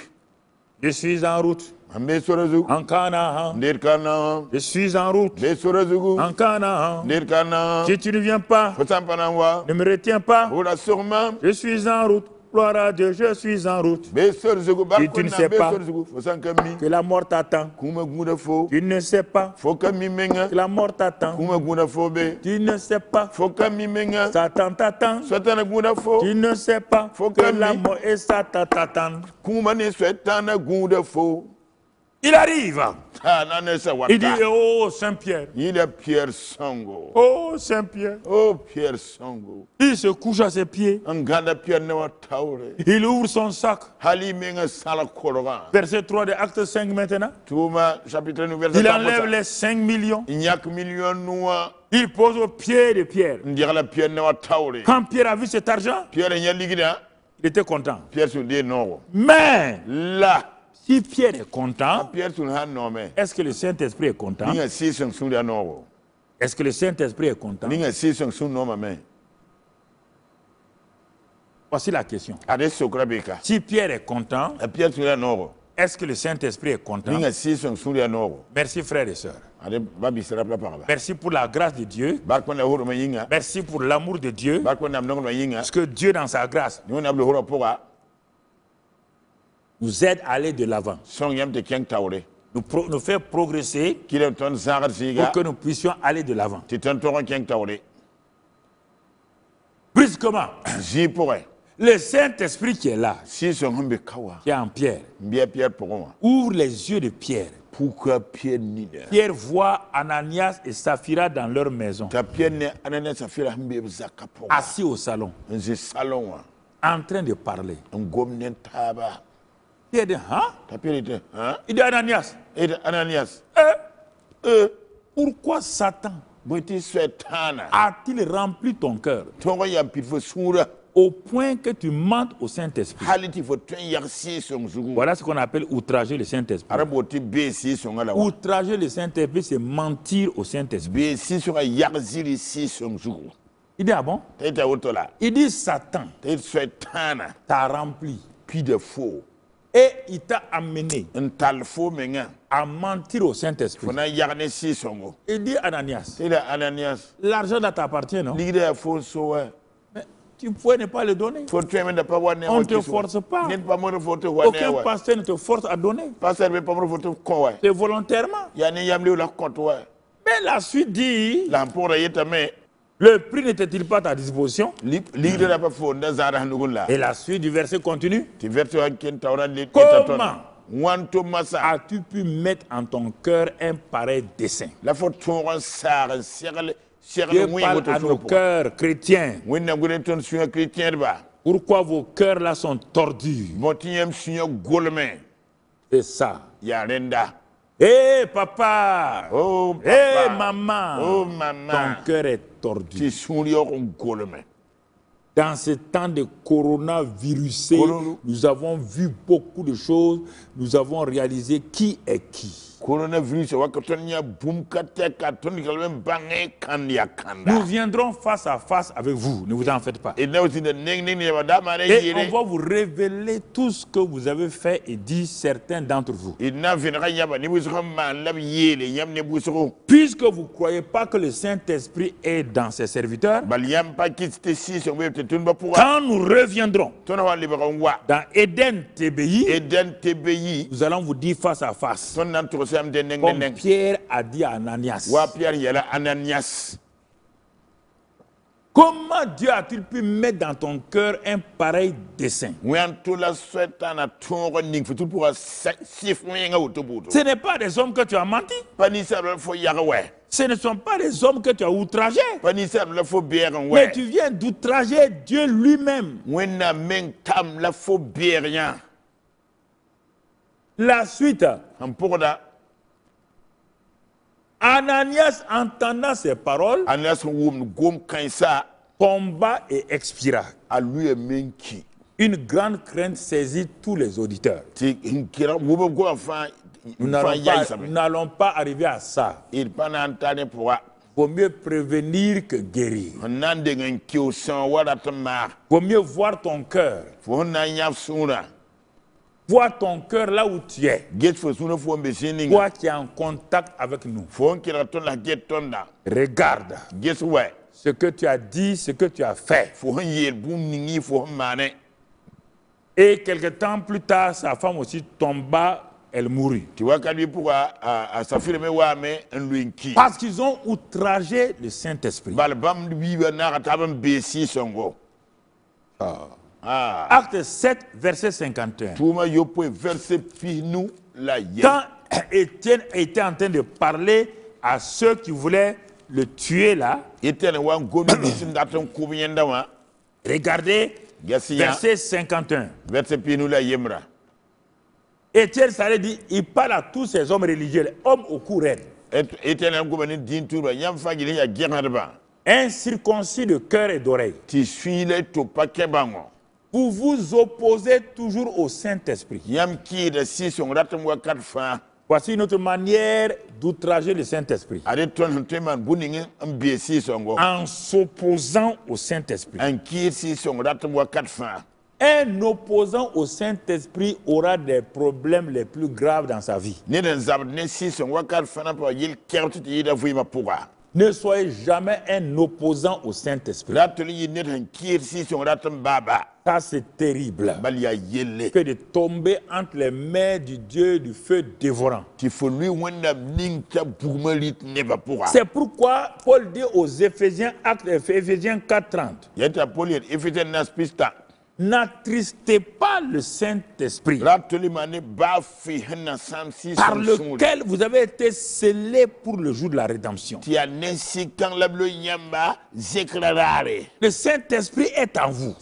Je suis en route. Ambe sorazu. En Canaan. Ndir kana. Je suis en route. Be sorazu. En Canaan. Ndir kana. Si tu ne viens pas, Fosampanwa. ne me retiens pas. Ola sûrement. Je suis en route. Gloire à Dieu, je suis en route. Be sorazu ba Si tu ne sais pas Fosankami. que la mort t'attend. Kuma gunda fo. Tu ne sais pas Fokami menga. que la mort t'attend. Kuma gunda fo be. Tu ne sais pas. Fokami menga. Satan t'attend. Sotana gunda fo. Tu ne sais pas Faut que que la mi- mort et Satan t'attendent. Kuma ne sotana gunda fo. Il arrive. Tanana sa wata. Il dit, oh Saint-Pierre. Il est Pierre Sango. Oh Saint-Pierre. Oh Pierre Sango. Il se couche à ses pieds. Anganda Pierre ne wa taure. Il ouvre son sac. Hali menga sala koroga. Verset 3 de Acte 5 maintenant. Touma chapitre 9 verset Il 3. enlève les 5 millions. Nyak million noa. Il pose au pied de Pierre. Ndira la Pierre ne wa taure. Quand Pierre a vu cet argent, Pierre nya ligida. il était content. Pierre sur des no. Mais La. si Pierre est content, Pierre sur han no me. est-ce que le Saint-Esprit est content? Ninga season sur dia no. Est-ce que le Saint-Esprit est content? Ninga season sur no me. Voici la question. Ade sokra beka. Si Pierre est content, Pierre sur dia no. est-ce que le Saint-Esprit est content? Ninga season sur dia no. Merci frères et sœurs. Ade babi sera pla parla. Merci pour la grâce de Dieu. Barkona horo ma yinga. Merci pour l'amour de Dieu. Barkona mnongo ma yinga. Parce que Dieu, dans sa grâce, Nous na horo poga. nous aide à aller de l'avant. Son yam te keng taure. Nous fait progresser Kile ton zagar siga. pour que nous puissions aller de l'avant. Ti ton toron keng taure. Brusquement, Zi pourrait. le Saint-Esprit qui est là, Si son hombe kawa. qui est en Pierre, Mbia Pierre pour moi. ouvre les yeux de Pierre. Pourquoi Pierre nida? Pierre voit Ananias et Saphira dans leur maison, Ta Pierre ne anana safira mbe zakapo. assis au salon, Nzi salon wa. en train de parler. Ngomnen taba. Pierre dit, hein? Ta Pierre était, hein? Il dit, Ananias, Et Ananias. pourquoi Satan Boti swetana. a-t-il rempli ton cœur Tongo yam pitfo sura. au point que tu mentes au Saint-Esprit? Haliti fo twen yarsi son zugu. Voilà ce qu'on appelle outrager le Saint-Esprit. Araboti besi son ala wa. Outrager le Saint-Esprit, c'est mentir au Saint-Esprit. Besi son yarzili si son zugu. Il dit, ah bon? Tete otola. Il dit, Satan Tete swetana. t'a rempli Puis de faux. et il t'a amené Un tal faux menga. à mentir au Saint-Esprit. Fona yarne si songo. Il dit, Ananias, Tete Ananias. l'argent là t'appartient, non? Ligide ya faux so wa. Mais tu pouvais ne pas le donner. Faut tuer mais pas voir On ne te force pas. N'est pas mon photo wa Aucun ne wa. pasteur ne te force à donner. Pasteur mais pas mon photo ko wa. C'est volontairement. Ya ne yamle la compte wa. Mais la suite dit, L'amport yeta mais le prix n'était-il pas à ta disposition? ligide la pas fond dans zara nugula. Et la suite du verset continue. Tu vertu en ken tawran le Comment Wanto massa. as-tu pu mettre en ton cœur un pareil dessein? La photo en sar serle Dieu oui parle à nos cœurs chrétiens. Oui na gure ton sur chrétien ba. Pourquoi vos cœurs là sont tordus? Montiem sur golme. C'est ça. Ya renda. Hé papa! Oh papa. Hé maman! Oh maman. Ton cœur est tordu. Tu soulions golme. Dans ce temps de coronavirus, nous avons vu beaucoup de choses. Nous avons réalisé qui est qui. Coronavirus wakatonya boom kate katoni kalem bange kanda kanda. Nous viendrons face à face avec vous. Ne vous en faites pas. Et là aussi de neng neng ya madame Et on va vous révéler tout ce que vous avez fait et dit certains d'entre vous. Puisque vous ne croyez pas que le Saint-Esprit est dans ses serviteurs, quand nous reviendrons dans Eden TBI, nous allons vous dire face à face. Comme Pierre a dit à Ananias. Comment Dieu a-t-il pu mettre dans ton cœur un pareil dessein? Ce n'est pas des hommes que tu as menti. Ce ne sont pas des hommes que tu as outragés. Mais tu viens d'outrager Dieu lui-même. La suite. Ananias, entendant ces paroles, tomba et expira. Une grande crainte saisit tous les auditeurs. Nous n'allons pas arriver à ça. Il vaut mieux prévenir que guérir. Vaut mieux voir ton cœur. Vois ton cœur là où tu es. Toi qui es en contact avec nous. Regarde ce que tu as dit, ce que tu as fait. Et quelque temps plus tard, sa femme aussi tomba, elle mourut. Parce qu'ils ont outragé le Saint-Esprit. Acte 7, verset 51. Quand Étienne était en train de parler à ceux qui voulaient le tuer là, regardez verset 51. Étienne s'allait dire, il parle à tous ces hommes religieux, hommes au cou raide. Un circoncis de cœur et d'oreille. Vous vous opposez toujours au Saint-Esprit. Voici une autre manière d'outrager le Saint-Esprit. En s'opposant au Saint-Esprit. Un opposant au Saint-Esprit aura des problèmes les plus graves dans sa vie. Ne soyez jamais un opposant au Saint-Esprit. Ça, c'est terrible. Que de tomber entre les mains du Dieu du feu dévorant. C'est pourquoi Paul dit aux Éphésiens, Éphésiens 4:30. N'attristez pas le Saint-Esprit, par lequel vous avez été scellés pour le jour de la rédemption. Le Saint-Esprit est en vous.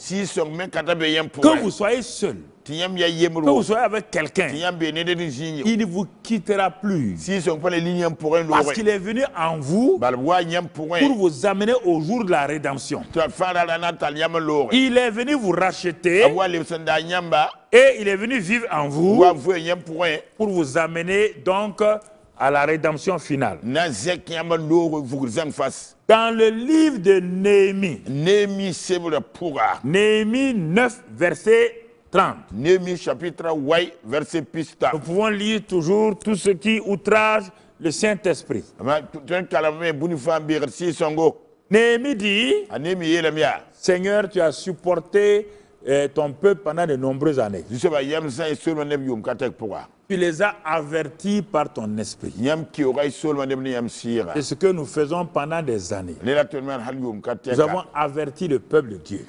Que vous soyez seul, que vous soyez avec quelqu'un, il ne vous quittera plus. Parce qu'il est venu en vous pour vous amener au jour de la rédemption. Il est venu vous racheter et il est venu vivre en vous pour vous amener donc à la rédemption finale. Dans le livre de Néhémie, Néhémie 9, verset 30. Néhémie chapitre 8, verset pista. Nous pouvons lire toujours tout ce qui outrage le Saint-Esprit. Néhémie dit, Seigneur, tu as supporté ton peuple pendant de nombreuses années. Tu les as avertis par ton esprit. C'est ce que nous faisons pendant des années. Nous avons averti le peuple de Dieu.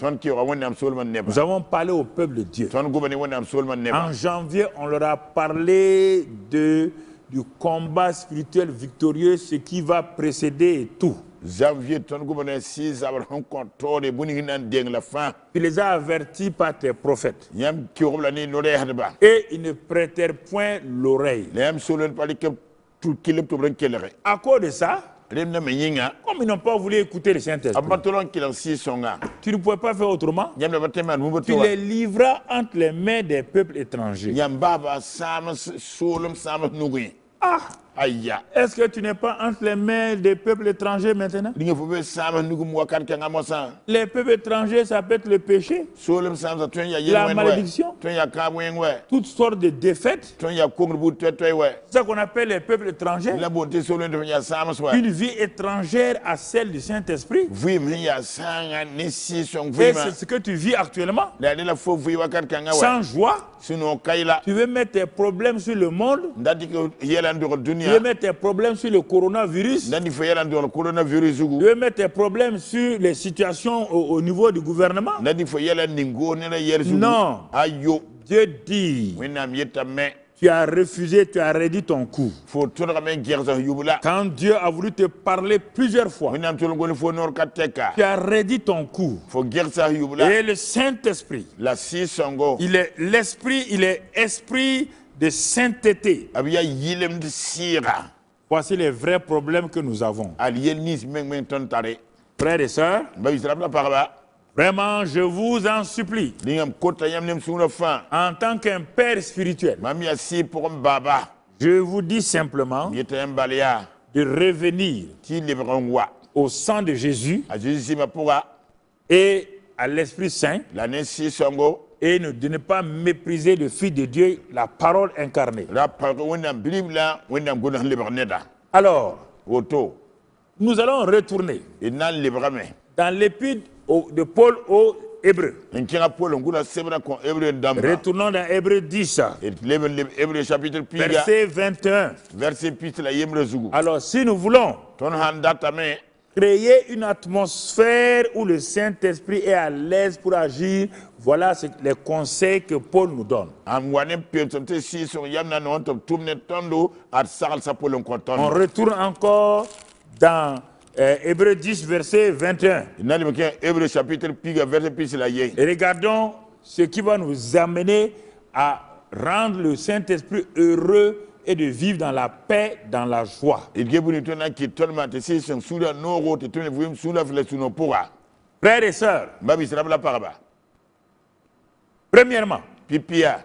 Nous avons parlé au peuple de Dieu. En janvier, on leur a parlé du combat spirituel victorieux, ce qui va précéder et tout. Tu les as avertis par tes prophètes. Et ils ne prêtèrent point l'oreille. À cause de ça, comme ils n'ont pas voulu écouter le Saint-Esprit, tu ne pouvais pas faire autrement. Tu les livras entre les mains des peuples étrangers. Ah! Est-ce que tu n'es pas entre les mains des peuples étrangers maintenant? Les peuples étrangers, ça peut être le péché, la malédiction, toutes sortes de défaites. C'est ça qu'on appelle les peuples étrangers. Une vie étrangère à celle du Saint-Esprit. Et c'est ce que tu vis actuellement. Sans joie. Tu veux mettre tes problèmes sur le monde. veux mettre tes problèmes sur le coronavirus. nani fo yala ndo coronavirus Tu ugu veux mettre tes problèmes sur les situations au niveau du gouvernement. nani fo yala ningo nena yel sugu Non. ayo Dieu dit, wenam yeta me tu as refusé, tu as réduit ton coup. fo tonra men gerza yubula Quand Dieu a voulu te parler plusieurs fois, wenam tolo ngoni fo nor kateka tu as réduit ton coup. fo gerza yubula Et le Saint-Esprit, la si songo il est l'esprit, il est esprit de sainteté. abiya yilem de sira Voici les vrais problèmes que nous avons. al yel nis men ton tare Frères et sœurs, ba israel la parba vraiment, je vous en supplie, lingam kota yam nem sura fa en tant qu'un père spirituel, mami asi pour baba je vous dis simplement yeta mbalia de revenir ti lebronwa au sang de Jésus a jésus ma pourra et à l'Esprit Saint la ne si songo et de ne pas mépriser le Fils de Dieu, la parole incarnée. la parole wenam bibla wenam godan lebroneda Alors, woto nous allons retourner inan lebrame dans l'épître de Paul aux Hébreux. nkira paul ngula sebra kon hébreu damba Retournons dans Hébreux 10, et leben hébreu chapitre piga verset 21. verset pit la yemre zugu Alors, si nous voulons ton handata me créer une atmosphère où le Saint-Esprit est à l'aise pour agir, voilà les conseils que Paul nous donne. am wane pemte si so yamna non to tumne tondo at sal sa paul On konton retourne encore dans Hébreux 10, verset 21. inali me ken hébreu chapitre piga verset pit la ye Et regardons ce qui va nous amener à rendre le Saint-Esprit heureux et de vivre dans la paix, dans la joie. il gebuni to na ki ton ma te si son sura no ro te tune vum sura fle suno pora Frères et sœurs, babi israel la parba premièrement, pipia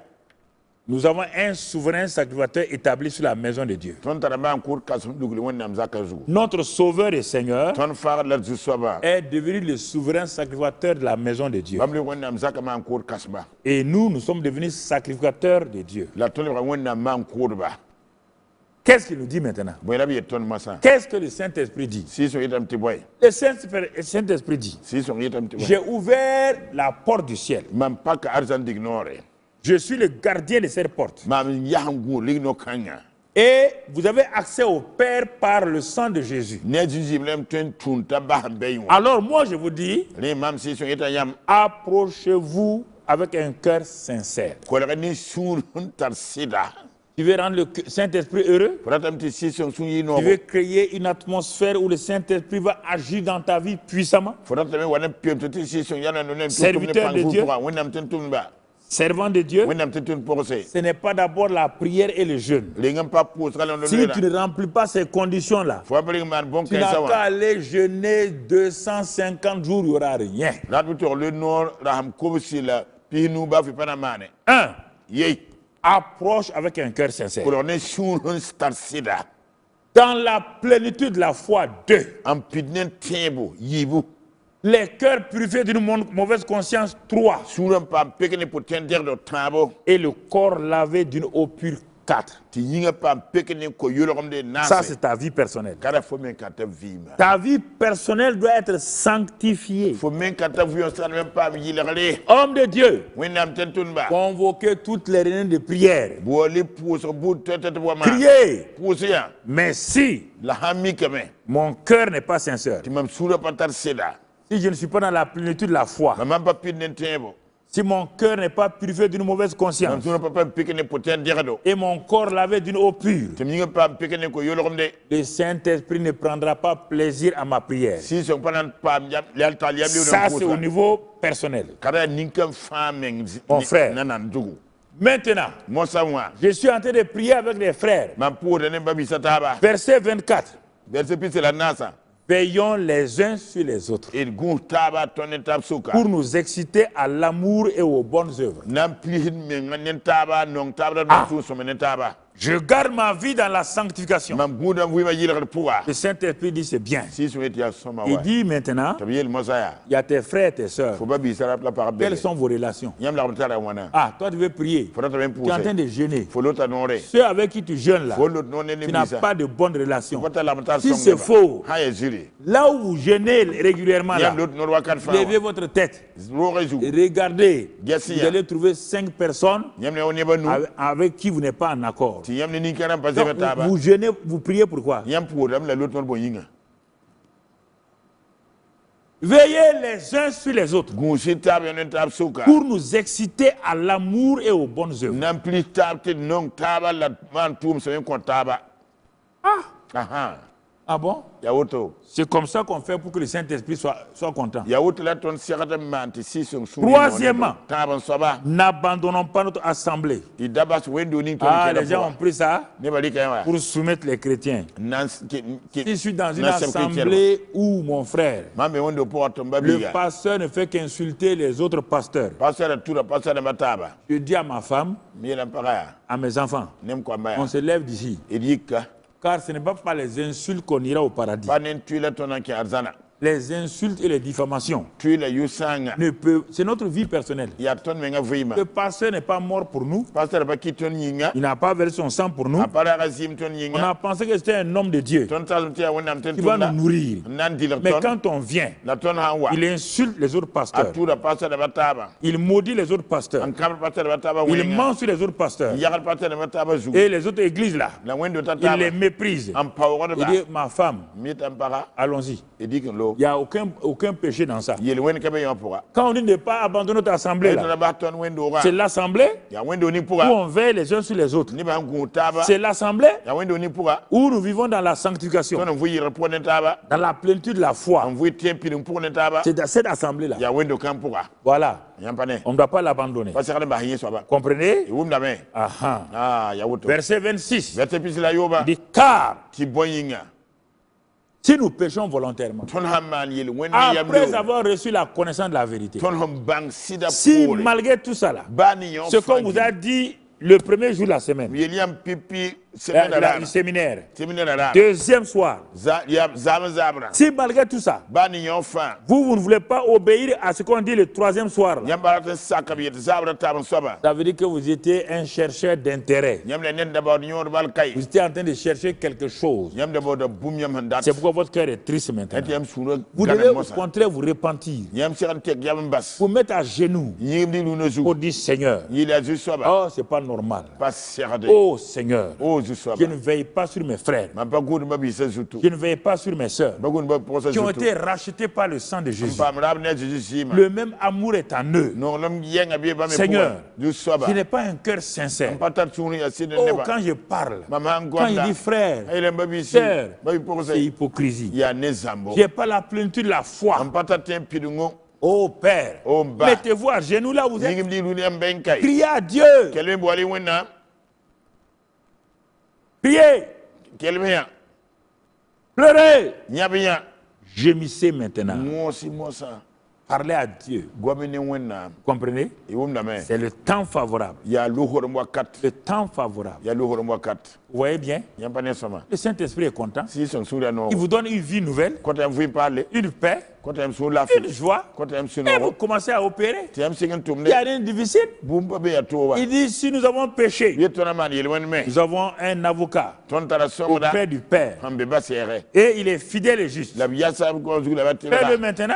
nous avons un souverain sacrificateur établi sur la maison de Dieu. ton taramba kur kasum dugli wonnam zakazu Notre Sauveur et Seigneur ton far la zu soba est devenu le souverain sacrificateur de la maison de Dieu. bamli wonnam zakama kur kasba Et nous sommes devenus sacrificateurs de Dieu. la ton wonnam man kurba Qu'est-ce qu'il nous dit maintenant? boy la bi ton masa Qu'est-ce que le Saint-Esprit dit? si so yetam ti boy Le Saint-Esprit dit, si so yetam ti boy j'ai ouvert la porte du ciel. man pak arzan dignore Je suis le gardien de cette porte. mam yahangu ligno kanya Et vous avez accès au Père par le sang de Jésus. ne jiji blem ten tun taba beyo Alors moi je vous dis, le mam si so yetam yam approchez-vous avec un cœur sincère. ko la ni sun tar sida Tu veux rendre le Saint-Esprit heureux? pratam ti si so sun yino Tu veux créer une atmosphère où le Saint-Esprit va agir dans ta vie puissamment? pratam wana pemte ti si so yana no nem Serviteur de Dieu. wonnam ten tumba Servant de Dieu, wonnam ten tun porose ce n'est pas d'abord la prière et le jeûne. lingam pa pos kala no Si tu ne remplis pas ces conditions-là, fo bring man bon tu n'as kensa qu'à wa aller jeûner 250 jours, il n'y aura rien. la tu to le nor raham ko si la pinu ba fi panamane 1. yey Approche avec un cœur sincère. ko ne sun tar sida Dans la plénitude de la foi, 2. am pidnen tebo yibu Les cœurs purifiés d'une mauvaise conscience, 3. suram pa pekene pour tender do tabo Et le corps lavé d'une eau pure, 4. ti yinga pa pekene ko yolom de Ça, nase c'est ta vie personnelle. kada fo men kata vima Ta vie personnelle doit être sanctifiée. fo men kata vion san même pas yilere Homme de Dieu, wonnam ten tun ba convoquez toutes les réunions de prière. bo li pos bu tete bo ma Criez. pos ya Mais si la hami kame mon cœur n'est pas sincère, ti mam sura pa tar sida si je ne suis pas dans la plénitude de la foi, mam pa pidnen tebo si mon cœur n'est pas purifié d'une mauvaise mam conscience sura pa pekene pour tender do et mon corps lavé d'une eau pure, ti yinga pa pekene ko yolom de le Saint-Esprit ne prendra pas plaisir à ma prière. si so panan pam jam lal tal yam Ça, c'est au niveau personnel. kada ninkam famen Mon frère. nanan dugu Maintenant, mo samwa je suis en train de prier avec les frères. mam pour ne babi sataba Verset 24. verset pis la nasa Veillons les uns sur les autres il gun taba tonen tab suka pour nous exciter à l'amour et aux bonnes œuvres. nam plihin men nganen taba non taba Ah. no so menen taba Je garde ma vie dans la sanctification. mam gudam wiba yilal puwa Le Saint-Esprit dit c'est bien. si so et ya soma Il wa dit maintenant, tabiel mosaya il y a tes frères et tes sœurs. fo babi sarap la par Quelles sont vos relations? yam la tara wana Ah, toi tu veux prier. fo ta ben Tu es en train pousse de jeûner. fo lota nore Ceux avec qui tu jeûnes là, fo lot non ne tu n'as misa pas de bonnes relations. fo ta la tar Si song c'est faux, ha ya ziri là où vous jeûnez régulièrement là, yam lot nor wakat fa levez votre tête ro reju et regardez. Yes, Vous yeah. allez trouver 5 personnes yam ne woni ba nu avec qui vous n'êtes pas en accord. si yam ni kana pas se taba Vous jeûnez, vous priez pourquoi? yam pour dam la l'autre bon yinga Veillez les uns sur les autres gun si tab yon tab suka pour nous exciter à l'amour et aux bonnes œuvres. nam pli tab te non taba la man tum se yon taba aha Ah bon? ya woto C'est comme ça qu'on fait pour que le Saint-Esprit soit content. ya woto la ton sirata manti si son su Troisièmement, taban soba n'abandonnons pas notre assemblée. i dabas wendo ni ton Ah, les gens ont pris ça ne bali kay pour soumettre les chrétiens. nan Si je suis dans une Dans ce assemblée où, mon frère, mambe wondo pour ton le babiga pasteur ne fait qu'insulter les autres pasteurs, passer tout la passer de mataba je dis à ma femme, mi la para à mes enfants, nem ko mbaya on se lève d'ici. edika Car ce n'est pas par les insultes qu'on ira au paradis. panen tuila ton ki arzana Les insultes et les diffamations tuila yusanga ne peuvent. C'est notre vie personnelle. ya ton menga vima Le pasteur n'est pas mort pour nous. passer ba ki ton yinga Il n'a pas versé son sang pour nous. apara razim ton On yinga a pensé que c'était un homme de Dieu ton tal tia wonam ten qui va tunda nous nourrir. nan di la Mais ton quand on vient, la ton hawa il insulte les autres pasteurs. atura passer de mataba Il maudit les autres pasteurs. an kam passer de mataba Il wenga ment sur les autres pasteurs. yagal passer de mataba zu Et les autres églises là, la wendo il tataba les méprise. am power Il ba dit, ma femme, mi tampara allons-y. edikin lo Il n'y a aucun péché dans ça. yel wen kabe yon pourra Quand on dit de ne pas abandonner notre assemblée et là, la ba ton wendo ra c'est l'assemblée ya wendo ni où pourra on veille les uns sur les autres. ni ba ngu taba C'est l'assemblée ya wendo ni pourra où nous vivons dans la sanctification, ton vu yir pour taba dans la plénitude de la foi. on vu tempi pour taba C'est dans cette assemblée là. ya wendo kam pourra Voilà. yam pané On ne doit pas l'abandonner. parce que ba yeso ba Comprenez? e wum da me Aha. ah ya woto Verset 26. vete pis la yoba Il dit, car ti boyinga si nous péchons volontairement, ton hamman yel wen yam après do avoir reçu la connaissance de la vérité, ton hom bang sida si pour malgré tout ça là, bani yon ce qu'on vous a dit le premier jour de la semaine, yel yam pipi semaine le séminaire, séminaire la deuxième soir, zabra si malgré tout ça, bani yon fan vous ne voulez pas obéir à ce qu'on dit le troisième soir, là, yam barata sakab yet zabra taban soba ça veut dire que vous étiez un chercheur d'intérêt. yam le nen d'abord nyor bal kay Vous étiez en train de chercher quelque chose. yam d'abord de boum yam handat C'est pourquoi votre cœur est triste et maintenant. yam sura Vous devez au contraire vous repentir, yam siran tek yam bas vous mettre à genoux yim di lu no pour zu dire Seigneur, yil a zu soba oh, c'est pas normal. pas serade Oh Seigneur, o zu je soba ne veille pas sur mes frères, man pa goud ma bi sa zutu je ne veille pas sur mes sœurs ba goud ba pour sa qui ont zutu été rachetés par le sang de Jésus. pam rab ne zu sima Le même amour est en eux. non lam yenga bi ba me Seigneur, zu soba je n'ai pas un cœur sincère. patat suni asine Oh, neba quand je parle, mama quand il ngonda dit frère, ay le ba bi si sœur, ba bi pour sa c'est hypocrisie. ya ne zambo Je n'ai pas la plénitude de la foi. am patat tempi ngo Oh Père, Oh, bah. mettez-vous à genoux là où vous êtes. yim di lu yam ben kay Priez à Dieu. kelme bo ali wona Priez. kelme ya Pleurez. nyabiya Gémissez maintenant. mosi mosa Parlez à Dieu. gomini wona Comprenez? e wum da me C'est le temps favorable. ya luhor mo kat Le temps favorable. ya luhor mo kat Vous voyez bien? yam pané sama Le Saint-Esprit est content. si son sura no Il vous donne une vie nouvelle, quand on veut parler une paix, quand on sur la une joie. quand on sur Et vous no commencez à opérer. tu aimes singen Il tumne n'y a rien de difficile. bumba be ya towa Il dit, si nous avons péché, yetona man yel wen me nous avons un avocat ton tara somra auprès du Père. hambe ba sere Et il est fidèle et juste. la biya sa ko zu la Fais-le batira maintenant.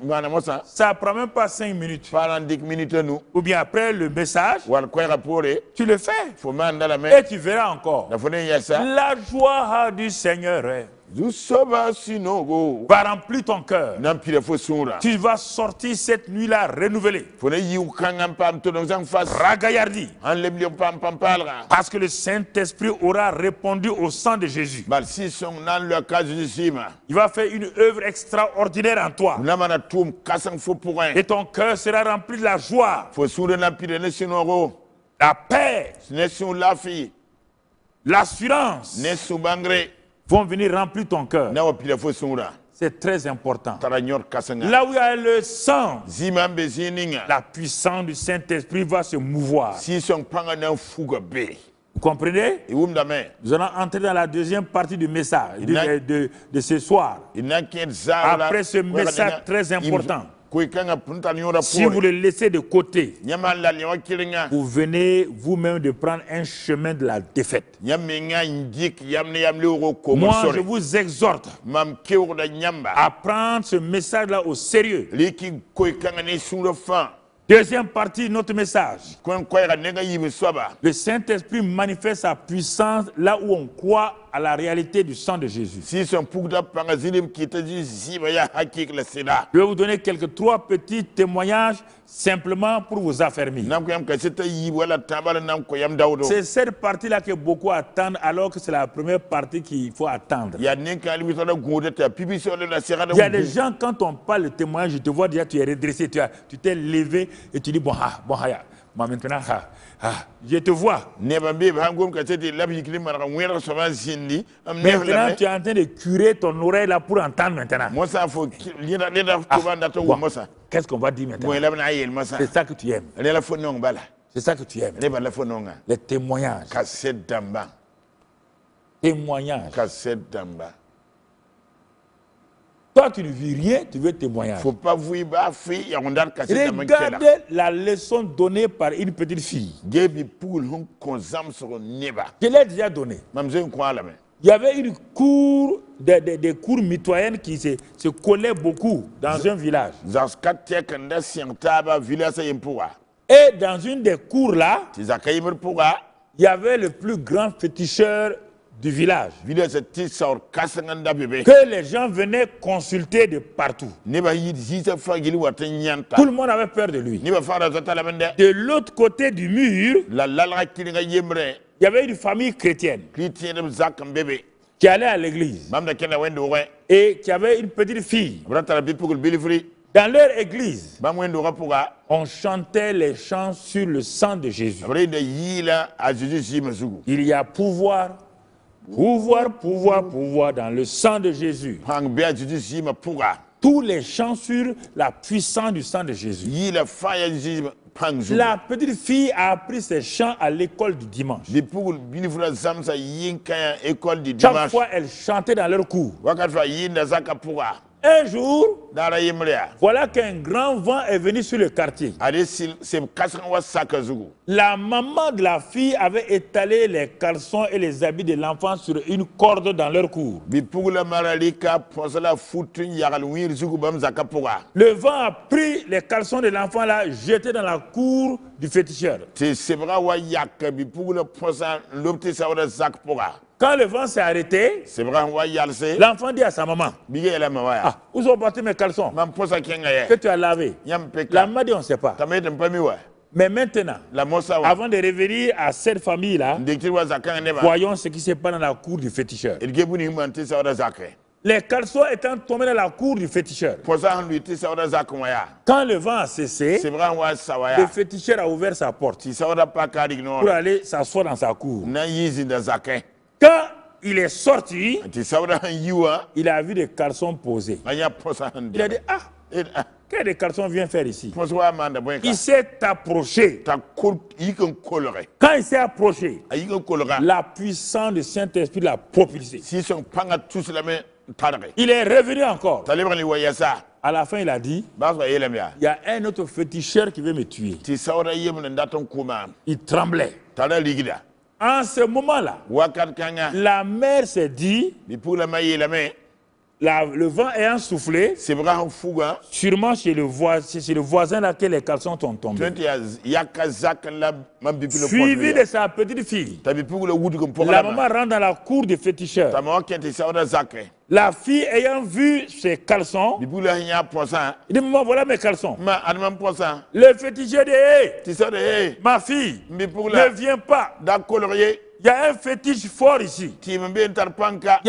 mana mosa Ça ne prend même pas 5 minutes. faran dik minute nu Ou bien après le message, wal ko rapporter tu le fais. fo man dala me Et tu verras encore. la fone yesa La joie du Seigneur zu soba sinogo va remplir ton cœur. nan pire fo sura Tu vas sortir cette nuit-là renouvelé, fone yiw kangam pam to donc face ragaillardi, en lebli pam pam palra parce que le Saint-Esprit aura répondu au sang de Jésus. bal si son nan le cas du sima Il va faire une œuvre extraordinaire en toi. namana tum kasang fo point Et ton cœur sera rempli de la joie, fo sura nan pire ne sinogo la paix, ne sun lafi l'assurance ne subangre vont venir remplir ton cœur. na wa pire fo sura C'est très important. tara nyor kasanga Là où il y a le sang, zima be zininga la puissance du Saint-Esprit va se mouvoir. si son panga nan fuga be Vous comprenez? e wum da me Nous allons entrer dans la deuxième partie du message Il n'a- de ce soir. ina ket zala Après ce message très important, ko kanga punta nyora si vous le laissez de côté, nyama la nyawa kilinga vous venez vous-même de prendre un chemin de la défaite. nyamenga ndik yamne yamle ro ko mo Moi, je sore vous exhorte mam kewro da nyamba à prendre ce message-là au sérieux. liki ko kanga ne sura fa Deuxième partie, notre message. Kon koyra nega yibi soba. Le Saint-Esprit manifeste sa puissance là où on croit à la réalité du sang de Jésus. Si son pugda pangazilim kita ji ziba ya hakik la sida. Je vais vous donner trois petits témoignages simplement pour vous affermir. Nam ko yam ka sita yibi wala tabala nam ko yam dawdo. C'est cette partie-là que beaucoup attendent alors que c'est la première partie qu'il faut attendre. Il y a des gens, quand on parle de témoignage, je te vois déjà, tu es redressé, tu t'es levé et tu dis, bon, maintenant, je te vois. Maintenant, tu es en train de curer ton oreille là pour entendre maintenant. Qu'est-ce qu'on va dire maintenant? C'est ça que tu aimes. C'est ça que tu aimes. Les témoignages. Témoignages. Toi, tu ne vis rien, tu veux témoignage. Regardez la leçon donnée par une petite fille. Je l'ai déjà donnée. Il y avait une cour, des cours mitoyennes qui se collaient beaucoup dans un village. Et dans une des cours là, il y avait le plus grand féticheur du village, que les gens venaient consulter de partout. Tout le monde avait peur de lui. De l'autre côté du mur, il y avait une famille chrétienne qui allait à l'église et qui avait une petite fille. Dans leur église, on chantait les chants sur le sang de Jésus. Il y a pouvoir, pouvoir, pouvoir, pouvoir dans le sang de Jésus. Tous les chants sur la puissance du sang de Jésus. La petite fille a appris ces chants à l'école du dimanche. Chaque fois, elle chantait dans leur cours. Un jour, voilà qu'un grand vent est venu sur le quartier. La maman de la fille avait étalé les caleçons et les habits de l'enfant sur une corde dans leur cour. Le vent a pris les caleçons de l'enfant là, jeté dans la cour du féticheur. Quand le vent s'est arrêté, l'enfant dit à sa maman, ah, où sont partis mes caleçons que tu as lavé? La maman dit, on ne sait pas. Mais maintenant, avant de revenir à cette famille-là, voyons ce qui se passe dans la cour du féticheur. Les caleçons étant tombés dans la cour du féticheur. Quand le vent a cessé, le féticheur a ouvert sa porte pour aller s'asseoir dans sa cour. Quand il est sorti, il a vu des caleçons posés. Il a dit, ah, quel des caleçons vient faire ici? Il s'est approché. Quand il s'est approché, la puissance du Saint-Esprit l'a propulsé. Il est revenu encore. À la fin, il a dit, il y a un autre féticheur qui veut me tuer. Il tremblait. En ce moment-là, la mère s'est dit, le vent ayant soufflé, sûrement chez le voisin là que les caleçons sont tombés. Suivi de sa petite fille, la maman rentre dans la cour du féticheur. La fille ayant vu ses caleçons, il dit, maman, voilà mes caleçons. Le féticheur dit, hey, ma fille, ne viens pas. Il y a un fétiche fort ici. Il y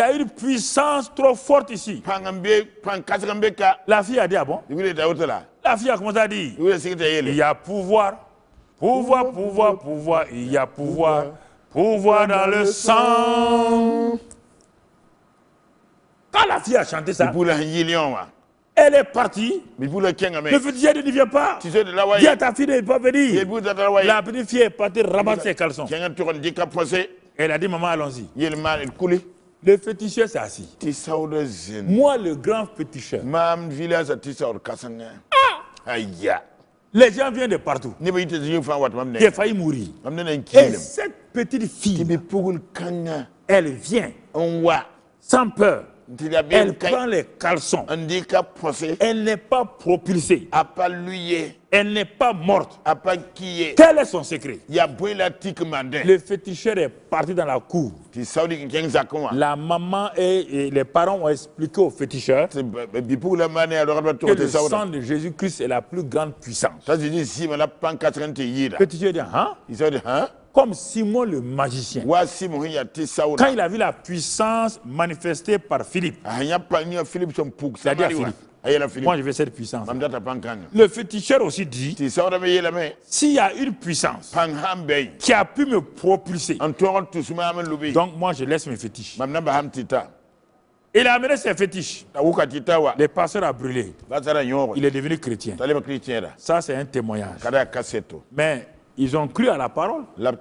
a une puissance trop forte ici. La fille a dit, ah bon? La fille a commencé à dire, il y a pouvoir, pouvoir, pouvoir, pouvoir, il y a pouvoir, pouvoir dans le sang. Quand la fille a chanté ça, elle est partie. Le féticheur ne vient pas. Dis à ta fille de ne pas venir. La petite fille est partie ramasser ses caleçons. Elle a dit, maman, allons-y. Le féticheur s'est assis. Moi, le grand féticheur. Les gens viennent de partout. Il a failli mourir. Et cette petite fille, elle vient sans peur. Elle prend les caleçons. Elle n'est pas propulsée. Elle n'est pas morte. Quel est son secret? Le féticheur est parti dans la cour. La maman et les parents ont expliqué au féticheur que le sang de Jésus-Christ est la plus grande puissance. Le féticheur dit, hein? Comme Simon le magicien. Quand il a vu la puissance manifestée par Philippe, il a dit à Philippe, moi je veux cette puissance. Le féticheur aussi dit, s'il y a une puissance qui a pu me propulser, donc moi je laisse mes fétiches. Il a amené ses fétiches. Les pasteurs a brûlé. Il est devenu chrétien. Ça c'est un témoignage. Mais ils ont cru à la parole. Toi,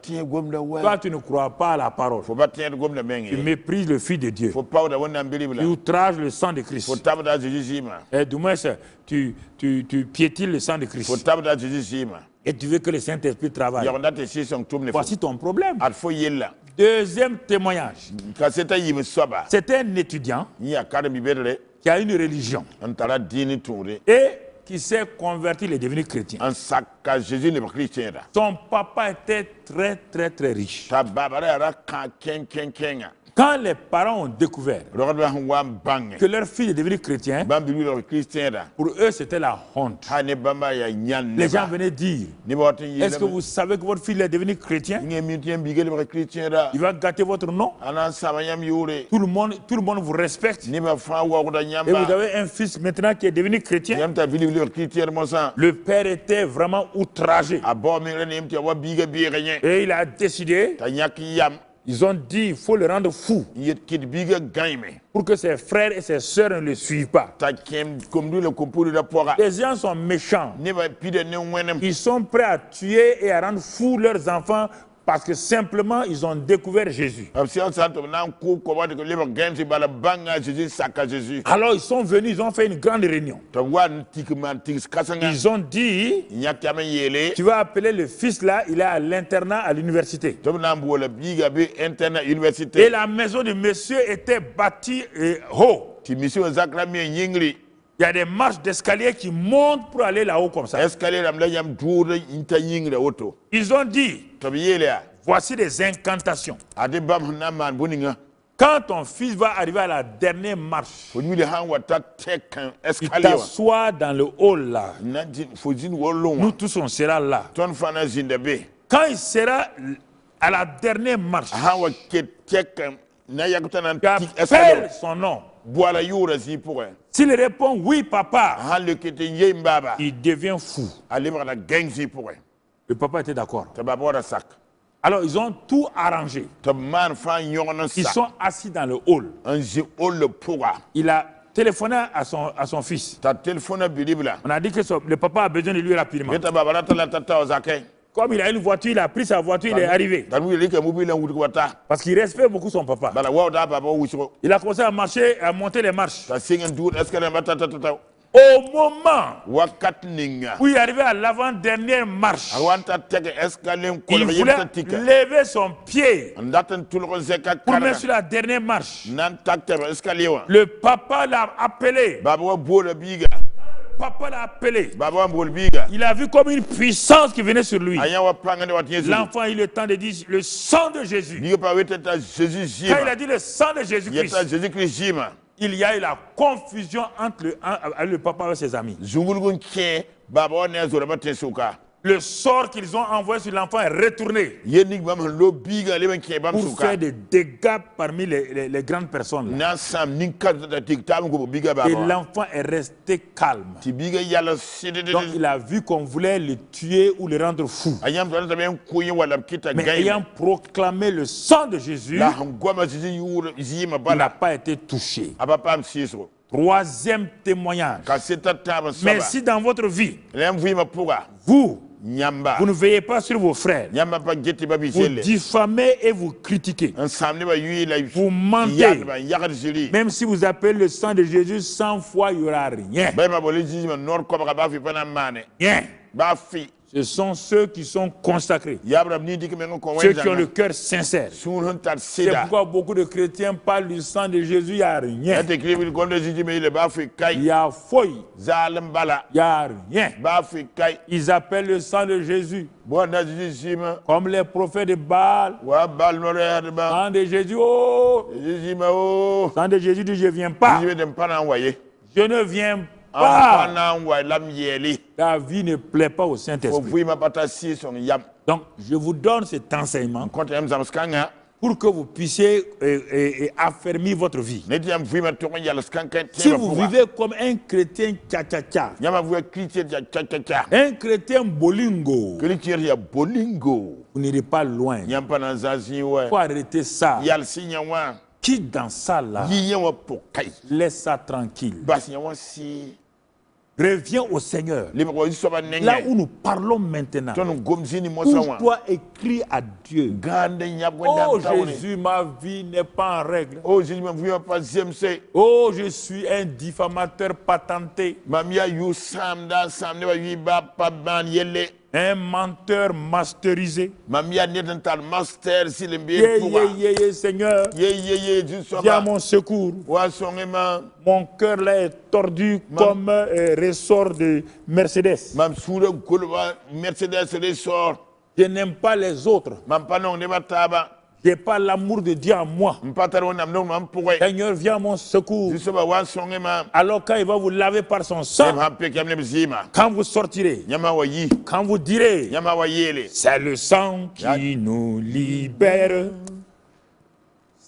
tu ne crois pas à la parole. Tu méprises le Fils de Dieu. Tu outrages le sang de Christ. Et du moins, tu piétines le sang de Christ. Et tu veux que le Saint-Esprit travaille. Voici ton problème. Deuxième témoignage. C'était un étudiant qui a une religion. Et qui s'est converti, il est devenu chrétien. Son papa était très riche. Quand les parents ont découvert que leur fils est devenu chrétien, pour eux c'était la honte. Les gens venaient dire, est-ce que vous savez que votre fils est devenu chrétien? Il va gâter votre nom. Tout le monde vous respecte. Et vous avez un fils maintenant qui est devenu chrétien. Le père était vraiment outragé. Et il a décidé, ils ont dit, il faut le rendre fou pour que ses frères et ses sœurs ne le suivent pas. Les gens sont méchants. Ils sont prêts à tuer et à rendre fous leurs enfants parce que simplement ils ont découvert Jésus. Alors ils sont venus, ils ont fait une grande réunion. Ils ont dit, tu vas appeler le fils là, il est à l'internat à l'université. Et la maison du monsieur était bâtie haut. Il y a des marches d'escalier qui montent pour aller là-haut comme ça. Ils ont dit, voici des incantations. Quand ton fils va arriver à la dernière marche, il t'assoit dans le hall là. Nous tous on sera là. Quand il sera à la dernière marche, tu appelles son nom. S'il répond oui papa, il devient fou. Le papa était d'accord. Alors ils ont tout arrangé. Ils sont assis dans le hall. Il a téléphoné à son fils. On a dit que le papa a besoin de lui rapidement. Comme il a une voiture, il a pris sa voiture, il est arrivé. Parce qu'il respecte beaucoup son papa. Il a commencé à marcher, à monter les marches. Au moment où il est arrivé à l'avant-dernière marche, il voulait lever son pied pour mettre sur la dernière marche. Le papa l'a appelé. Papa l'a appelé. Il a vu comme une puissance qui venait sur lui. L'enfant a eu le temps de dire le sang de Jésus. Quand il a dit le sang de Jésus-Christ, il y a eu la confusion entre le papa et ses amis. Le sort qu'ils ont envoyé sur l'enfant est retourné pour faire des dégâts parmi les grandes personnes. Et l'enfant est resté calme. Donc il a vu qu'on voulait le tuer ou le rendre fou. Mais ayant proclamé le sang de Jésus, il n'a pas été touché. Troisième témoignage. Mais si dans votre vie, vous ne veillez pas sur vos frères, vous diffamez et vous critiquez, vous mentez, même si vous appelez le sang de Jésus 100 fois, il n'y aura rien. Rien. Ce sont ceux qui sont consacrés, yabram ni dik men ko ceux qui ont wenza le cœur sincère. sun hun tar C'est sida pourquoi beaucoup de chrétiens parlent du sang de Jésus, il n'y a rien. ate kribil gondo jiji me le ba fi Il kay y a fouille, zalim bala il n'y a rien. ba fi kay Ils appellent le sang de Jésus, bo na jiji sima comme les prophètes de Baal. wa bal no re ba Sang de Jésus, oh, jiji ma o sang de Jésus dit, je ne viens pas. jiji dem pana waye Je ne viens pas. pana wa lam yeli La vie ne plaît pas au fo Saint-Esprit. vui ma pata si son yam Donc, je vous donne cet enseignement konta yam zam skanga pour que vous puissiez affermir votre vie. ne yam vui ma to yalla skanka Si vous vivez comme un chrétien tcha-tcha-tcha, yama vui chrétien ja cha un chrétien bolingo, chrétien ya bolingo vous n'irez pas loin. Il yam pana zazi wa faut arrêter ça. yal sinya wa Quitte dans ça là. yi yawa po kay Laisse ça tranquille. bas yawa si Reviens au Seigneur. le ko soba nenge Là où nous parlons maintenant, ton gomzini mo sawa couche-toi et crie à Dieu. gande nyabwe Oh ndam tawne Jésus, ma vie n'est pas en règle. oh Jésus ma vui pas zemse Oh, je suis un diffamateur patenté, mamia yu sam ne ba yu ba pa ban yele un menteur masterisé. mamia netantal master silembe Seigneur, ye du viens à soba mon secours. wa songema Mon cœur là est tordu comme ressort de Mercedes. mam sura golwa Mercedes resort Je n'aime pas les autres. mam panon ne bataba Je n'ai pas l'amour de Dieu en moi. mpataro nam no mam pouré Seigneur, viens à mon secours. du soba wa songema Alors quand il va vous laver par son sang, dem happe kam le zima quand vous sortirez, nyama wa yi quand vous direz, nyama wa yele c'est le sang qui nous libère.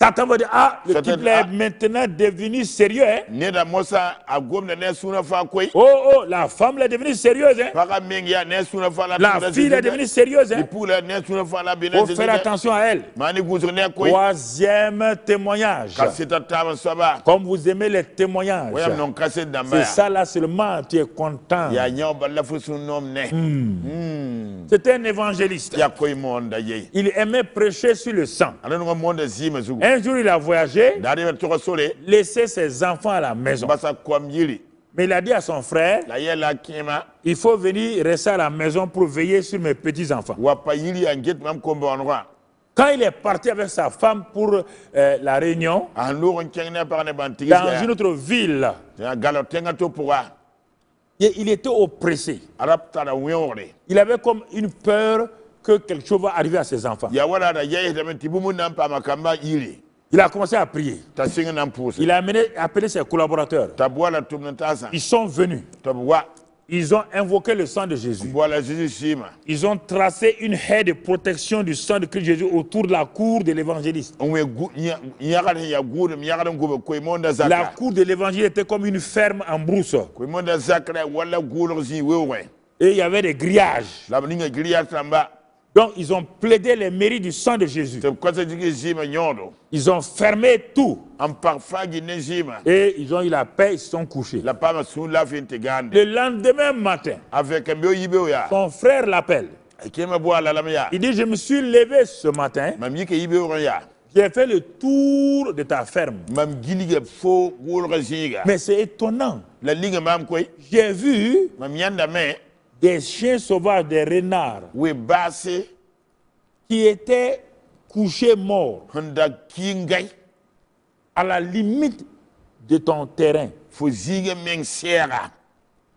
Satan va dire, ah, le Satan, type là est ah. maintenant devenu sérieux. Hein? ne da mosa a gomna ne suna fa koy Oh, la femme là est devenue sérieuse. Hein? faka mengia ne suna fa La fille est devenue sérieuse. Hein? pour la ne suna fa la Il faut faire attention à elle. mani guzur ne koy Troisième témoignage. kaseta tama soba Comme vous aimez les témoignages, wayam non kaset damba c'est ça là seulement, tu es content. ya nyaw balla fu sun nom ne C'était un évangéliste. ya koy monde ye Il aimait prêcher sur le sang. ana no monde zima zugu Un jour, il a voyagé, dade to sole laissé ses enfants à la maison. basa kom yiri Mais il a dit à son frère, la yela kima il faut venir rester à la maison pour veiller sur mes petits-enfants. wa pa yiri anget mam ko bon roi Quand il est parti avec sa femme pour la réunion, an lo on kengne par ne bantigi dans une autre ville, ya galo tenga to pourra et il était oppressé. arab tara wiore Il avait comme une peur que quelque chose va arriver à ses enfants. ya wala da yayi da tibu mun nan pa makamba yiri Il a commencé à prier. ta singa nan pousse Il a appelé ses collaborateurs. ta boala tumna tasa Ils sont venus. ta wa Ils ont invoqué le sang de Jésus. boala Jésus sima Ils ont tracé une haie de protection du sang de Christ Jésus autour de la cour de l'évangéliste. on we yagar ya gudu yagar ngube koy monde La zakra cour de l'évangile était comme une ferme en brousse. koy monde zakra wala gudu zi wewe Et il y avait des grillages. la ninga griya tamba Donc ils ont plaidé les mérites du sang de Jésus. te kwasa jigi zima nyodo Ils ont fermé tout. en parfagi ne zima Et ils ont eu la paix, ils se sont couchés. la pama sous la fin te gande Le lendemain matin, avec un bio yibe ya son frère l'appelle. kema boala la ya Il dit, je me suis levé ce matin. mam yike yibe ya J'ai fait le tour de ta ferme. mam gilige fo gulga ziga Mais c'est étonnant. la linga mam koy J'ai vu mam yanda me des chiens sauvages, des renards, we basse qui étaient couchés morts handa kingay à la limite de ton terrain. fo ziga meng sera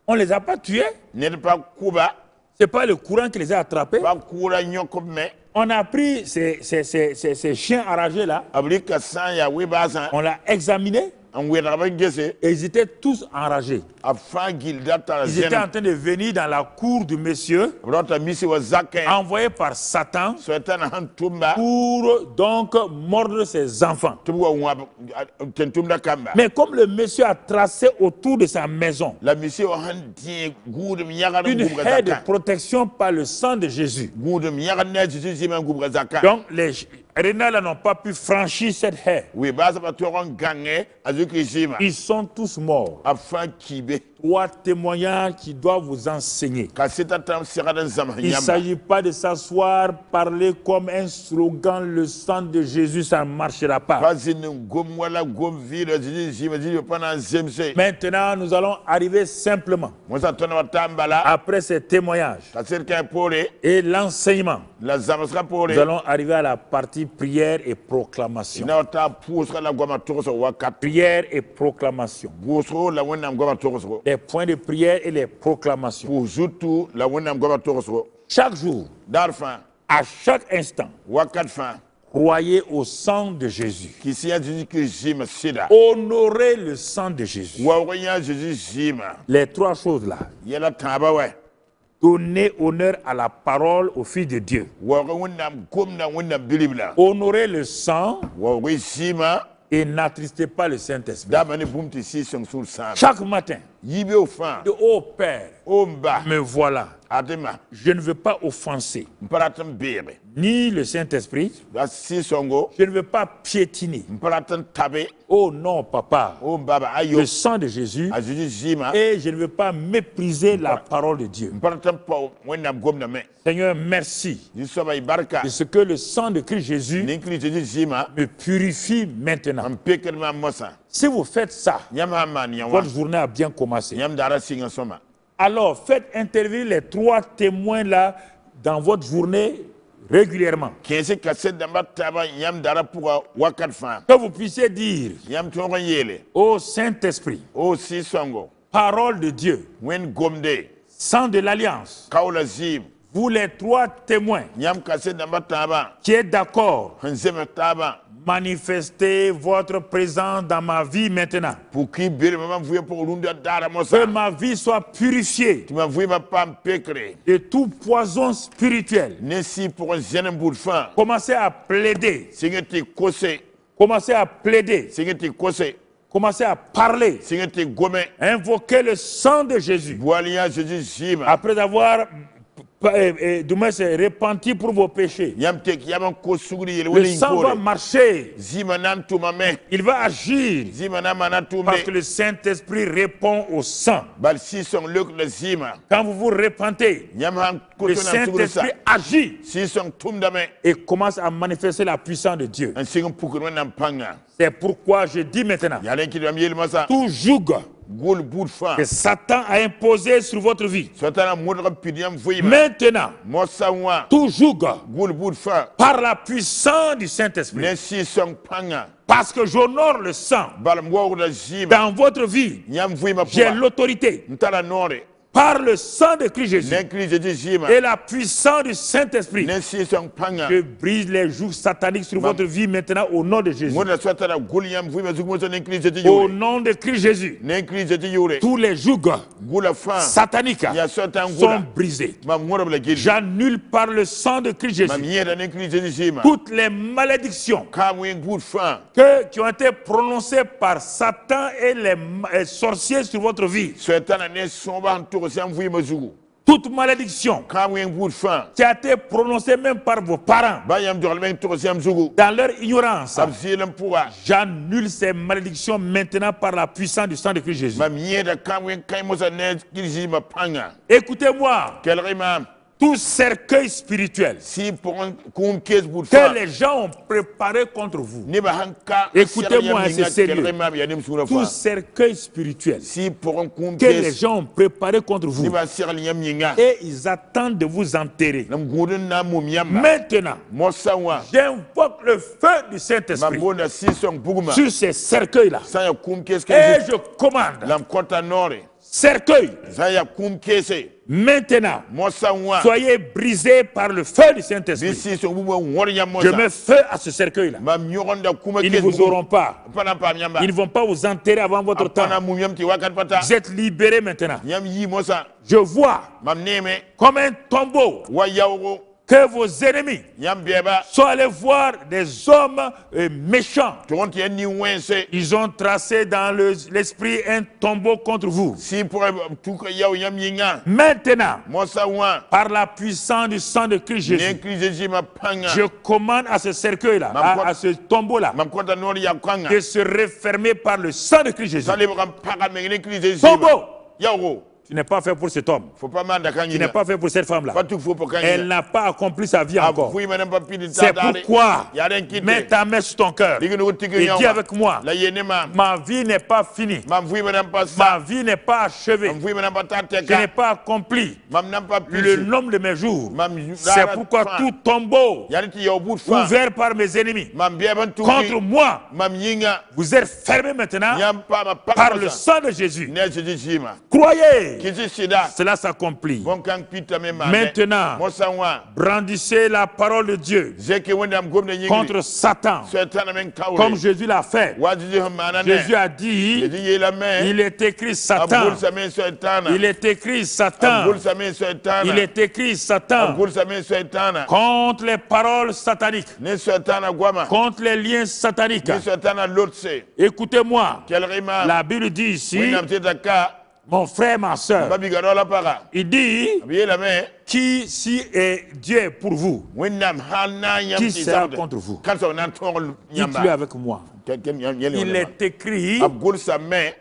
On ne les a pas tués. ne pas kuba Ce n'est pas le courant qui les a attrapés. pas kura nyoko me On a pris ces chiens enragés là, abrika san ya we basa on l'a examiné an we raba gese et ils étaient tous enragés. afa gilda ta Ils étaient en zena train de venir dans la cour du monsieur, rota misi wa zaken envoyé par Satan soetana han tumba pour donc mordre ses enfants. tubuwa wa tentumda kamba Mais comme le monsieur a tracé autour de sa maison la misi wa han die gudum yagar une ngubga haie de zakan protection par le sang de Jésus, gudum yagar ne Jésus man ngubga zakan donc Renal n'ont pas pu franchir cette haie. Oui, basa ba toron gange azuki jima. Ils sont tous morts. Afan kibe. 3 témoignages qui doivent vous enseigner. Kasita tam siradan zama Il ne nyamba. s'agit pas de s'asseoir, parler comme un slogan, le sang de Jésus, ça ne marchera pas. Bazin gom wala gom vile jima jima pana zemse. Maintenant, nous allons arriver simplement, Mosa tona tambala. après ces témoignages Kasir ka pole et l'enseignement, la zamasra pole. nous allons arriver à la partie prière et proclamation. Ina ta pusra la goma tokoso wakat. Prière et proclamation. Gosro la wonam goma tokoso. Les points de prière et les proclamations. Pour zutu la wonam goma tokoso. Chaque jour, Darfan à chaque instant, wakat fan. croyez au sang de Jésus. Kisi ya Jésus que jima sida. Honorez le sang de Jésus. Wa Jésus jima. Les 3 choses là. Yala taba ouais. Donnez honneur à la parole au Fils de Dieu. Honorez le sang et n'attristez pas le Saint-Esprit. Chaque matin, de ô Père, me voilà. Je ne veux pas offenser ni le Saint-Esprit, je ne veux pas piétiner. Oh non, Papa, le sang de Jésus, et je ne veux pas mépriser la parole de Dieu. Seigneur, merci de ce que le sang de Christ Jésus me purifie maintenant. Si vous faites ça, votre journée a bien commencé. Alors, faites intervenir les 3 témoins là dans votre journée régulièrement. Que vous puissiez dire, ô Saint-Esprit, parole de Dieu, sang de l'Alliance, vous les 3 témoins qui êtes d'accord, manifestez votre présence dans ma vie maintenant. Que ma vie soit purifiée de tout poison spirituel. Commencez à plaider. Commencez à plaider. Commencez à parler. Invoquez le sang de Jésus. Après avoir repenti pour vos péchés. Le sang va marcher. Il va agir. Parce que le Saint-Esprit répond au sang. Quand vous vous repentez, le Saint-Esprit agit et commence à manifester la puissance de Dieu. C'est pourquoi je dis maintenant, tout joug que Satan a imposé sur votre vie, maintenant, tout joug par la puissance du Saint-Esprit, parce que j'honore le sang dans votre vie, j'ai l'autorité par le sang de Christ Jésus et la puissance du Saint-Esprit. Je brise les jougs sataniques sur votre vie maintenant au nom de Jésus. Au nom de Christ Jésus, tous les jougs sataniques sont brisés. J'annule par le sang de Christ Jésus toutes les malédictions qui ont été prononcées par Satan et les sorciers sur votre vie. Toute malédiction qui a été prononcée même par vos parents dans leur ignorance, j'annule ces malédictions maintenant par la puissance du sang de Christ Jésus. Écoutez-moi. Tout cercueil spirituel que les gens ont préparé contre vous. Écoutez-moi, c'est sérieux. Tout cercueil spirituel que les gens ont préparé contre vous. Et ils attendent de vous enterrer. Maintenant, j'invoque le feu du Saint-Esprit sur ces cercueils-là. Et je commande. Cercueil, maintenant, soyez brisés par le feu du Saint-Esprit. Je mets feu à ce cercueil-là. Ils ne vous auront pas. Ils ne vont pas vous enterrer avant votre temps. Vous êtes libérés maintenant. Je vois comme un tombeau que vos ennemis yam bieba sont allés voir des hommes méchants. ton ti ni wense Ils ont tracé dans l'esprit un tombeau contre vous. si pour tout que yaw yam yinga Maintenant, mosa wa par la puissance du sang de Christ ne Jésus, Christ Jésus ma panga je commande à ce cercueil-là, à ce tombeau-là, mam kota no ya kwanga de se refermer par le sang de Christ Jésus. sale ba paga me ne Christ Jésus Tombeau, yawo tu n'es pas fait pour cet homme. faut pas manda Tu n'es kanyina pas fait pour cette femme-là. pas tout faut pour Elle kanyina n'a pas accompli sa vie encore. fouille madame papi de C'est pourquoi, ya den kite mets ta main sur ton cœur digi no et tigi dis yawa avec moi, la yene ma ma vie n'est pas finie. mam fouille madame pas Ma ça vie n'est pas achevée. mam fouille madame pas Je n'ai teka pas accompli mam nam pas le plus nombre de mes jours. mam C'est pourquoi tout tombeau ya ti yaw bout fa ouvert par mes ennemis mam bieba tout contre moi, mam yinga vous êtes fermés maintenant yam pa ma par paga le sang de Jésus. ne Jésus jima Croyez, kiti sida cela s'accomplit. bon kan pita me ma Maintenant, mosa wa brandissez la parole de Dieu zeke wondam gomne nyingi contre Satan, Satan men kawle comme Jésus l'a fait. wajiji manane Jésus a dit, Jésus yela me il est écrit Satan, abul same Satan il est écrit Satan, abul same Satan il est écrit Satan abul same Satan contre les paroles sataniques, ne Satan gwama contre les liens sataniques. ne Satan lotse Écoutez-moi, quel rima la Bible dit ici, winam tedaka mon frère, ma soeur, babi garola para il dit, yela me qui si est Dieu est pour vous, winam halna yam qui sera contre vous? kan so nan tongol Dites-lui nyamba avec moi. il Il est écrit, abul same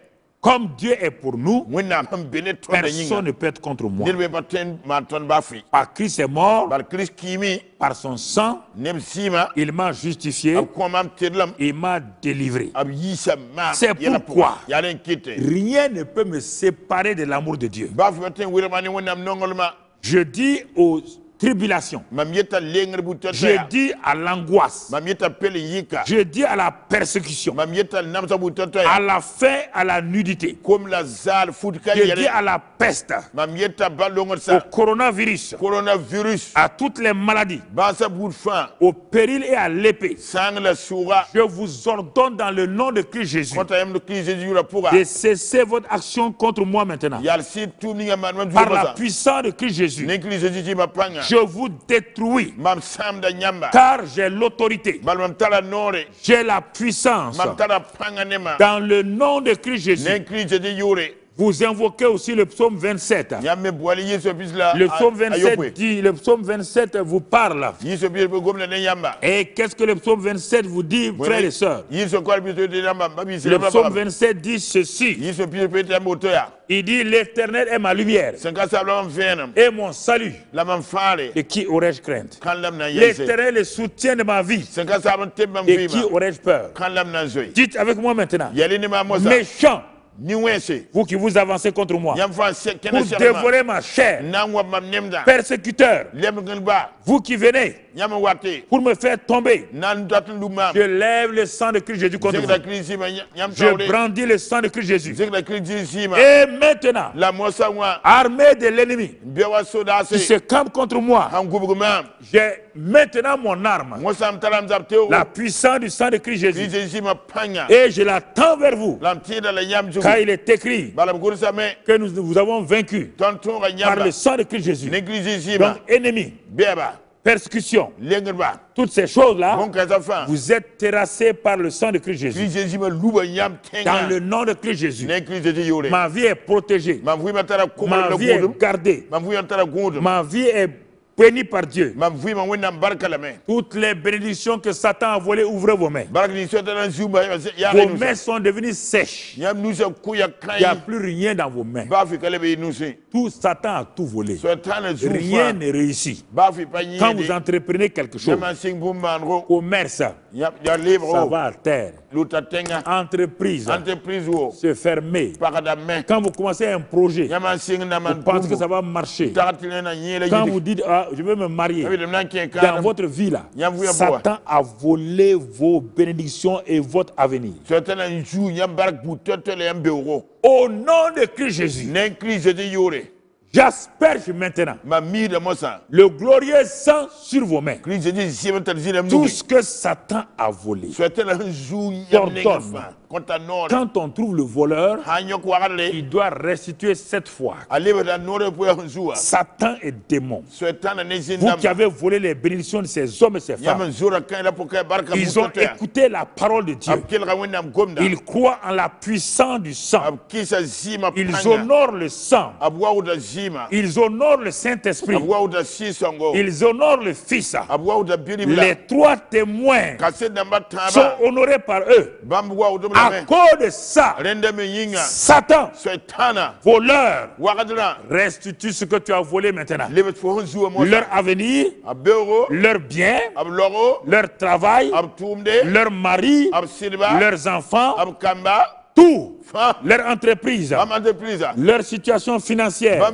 comme Dieu est pour nous, winam bene to personne ne peut être contre moi. nilbe baten ma ton bafi Par Christ est mort, bal Christ kimi par son sang, nem sima il m'a justifié, ab komam tedlam il m'a délivré. ab yisa ma C'est pourquoi yalen kite rien ne peut me séparer de l'amour de Dieu. bafi baten wirmani wonam nongolma Je dis aux tribulations, mam yeta lengre butata je dis à l'angoisse, mam yeta pele yika je dis à la persécution, mam yeta namsa butata à la faim, à la nudité, comme la zal futka je dis yere à la peste, mam yeta balongol au sa coronavirus, coronavirus à toutes les maladies, basa boutfa au péril et à l'épée. sang la soura Je vous ordonne dans le nom de Christ Jésus kota yam de Christ Jésus la pourra de cesser votre action contre moi maintenant. yal si tu ni man man Par la puissance de Christ Jésus, ne Christ Jésus ma panga je vous détruis mam sam da nyamba car j'ai l'autorité, bal mam tala nore j'ai la puissance. mam tala panga nema Dans le nom de Christ ne Jésus, Christ Jésus yore vous invoquez aussi le psaume 27. nyame boali yeso bisla Le psaume 27 dit, le psaume 27 vous parle. yeso bisla gomna ne yamba Et qu'est-ce que le psaume 27 vous dit, frères et sœurs? yeso ko bisla de yamba babi Le psaume 27 dit ceci. yeso bisla peut motoya Il dit, l'Éternel est ma lumière senka sabla venam et mon salut. la mam fare De qui aurais-je crainte? kan lam na yese L'Éternel est le soutien de ma vie. senka sabla tebam De qui vima aurais-je peur? kan lam na zoy Dites avec moi maintenant. yali ne ma mosa Méchant, ni wense vous qui vous avancez contre moi, yam fa pour dévorer ma chair. nan wa mam nemda Persécuteur, lem ngel ba vous qui venez nyama wate pour me faire tomber, nan datun lumam je lève le sang de Christ Jésus contre zeg da vous. Christ ma nyam Je tawle brandis le sang de Christ Jésus. zeg da Christ Jésus ma Et maintenant, la mosa wa armée de l'ennemi biawa soda qui se se campe contre moi, han gubuguma j'ai maintenant mon arme, mosa am talam zapteo la puissance du sang de Christ Christ Jésus. Jésus ma panga Et je la tends vers vous, lam tida la yam jugu car il est écrit balam gursa me que nous vous avons vaincu tonton ga par nyamba le sang de Christ Jésus. ne Christ Jésus ma Donc, ennemi, beba persécution, lengel ba toutes ces choses-là, bon ka fa vous êtes terrassés par le sang de Christ Jésus. Christ Jésus ma luba yam Dans tenga le nom de Christ Jésus, ne Christ Jésus yore ma vie est protégée, mam wi ma tara ko ma la vie est godum gardée, mam wi tara godum ma vie est bénie par Dieu. mam wi ma wonam barka la me Toutes les bénédictions que Satan a volées, ouvrez vos mains. barka ni sotana zumba ya Vos mains sont devenues sèches. yam nous se kuya Il n'y a kai plus rien dans vos mains. ba fi kale be nous se Tout Satan a tout volé. sotana Rien zufa n'est réussi. ba fi pa ni Quand vous entreprenez quelque chose, yam sing bumban ro commerce, ya livre ça o va à terre. luta tenga Entreprise, entreprise o se fermer. para da me Quand vous commencez un projet, yam sing na man vous pensez que ça va marcher. taratile na nyele Quand yidi vous dites, ah, je vais me marier, abi dem nan ken dans ka votre vie là, Yam Satan a volé vos bénédictions et votre avenir. sotana ju yam barak butotole yam beuro Au nom de Christ Jésus, ne Christ Jésus yore j'asperge maintenant ma mi de mosa le glorieux sang sur vos mains. Christ Jésus si man tar zilem Tout nugi ce que Satan a volé, sotana ju yam ne j'ordonne Quand on trouve le voleur, il doit restituer 7 fois. Satan est démon. Vous qui avez volé les bénédictions de ces hommes et ces femmes, ils ont écouté la parole de Dieu. Ils croient en la puissance du sang. Ils honorent le sang. Ils honorent le Saint-Esprit. Ils honorent le Fils. Les 3 témoins sont honorés par eux. À cause de ça, Satan, voleur, restitue ce que tu as volé maintenant. Leur avenir, leurs biens, leur travail, leur mari, leurs enfants, tout, leur entreprise, leur situation financière.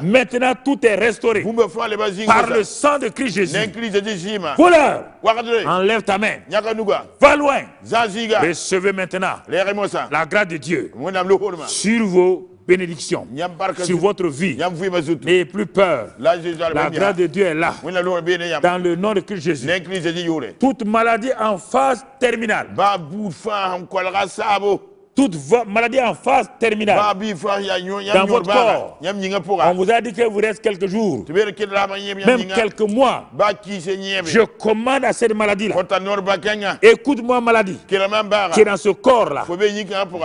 Maintenant, tout est restauré par le sang de Christ Jésus. Voleur, enlève ta main. Va loin. Recevez maintenant la grâce de Dieu sur vos bénédictions, sur votre vie. N'ayez plus peur. La grâce de Dieu est là. Dans le nom de Christ Jésus. Toute maladie en phase terminale. Toute maladie en phase terminale dans votre corps. On vous a dit qu'il vous reste quelques jours, même quelques mois. Je commande à cette maladie-là. Écoute-moi, maladie qui est dans ce corps-là.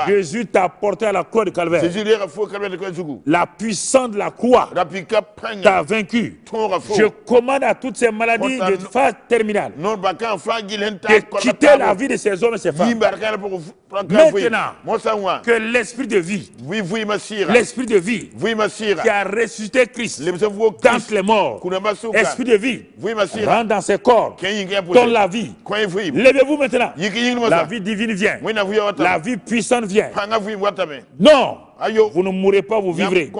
Jésus t'a porté à la croix de Calvaire. La puissance de la croix t'a vaincu. Je commande à toutes ces maladies de phase terminale de quitter la vie de ces hommes et ces femmes. Maintenant, que l'esprit de vie, qui a ressuscité Christ dans les morts, esprit de vie, rentre dans ses corps, donne la vie. Levez-vous maintenant. La vie divine vient. La vie puissante vient. Non, vous ne mourrez pas, vous vivrez.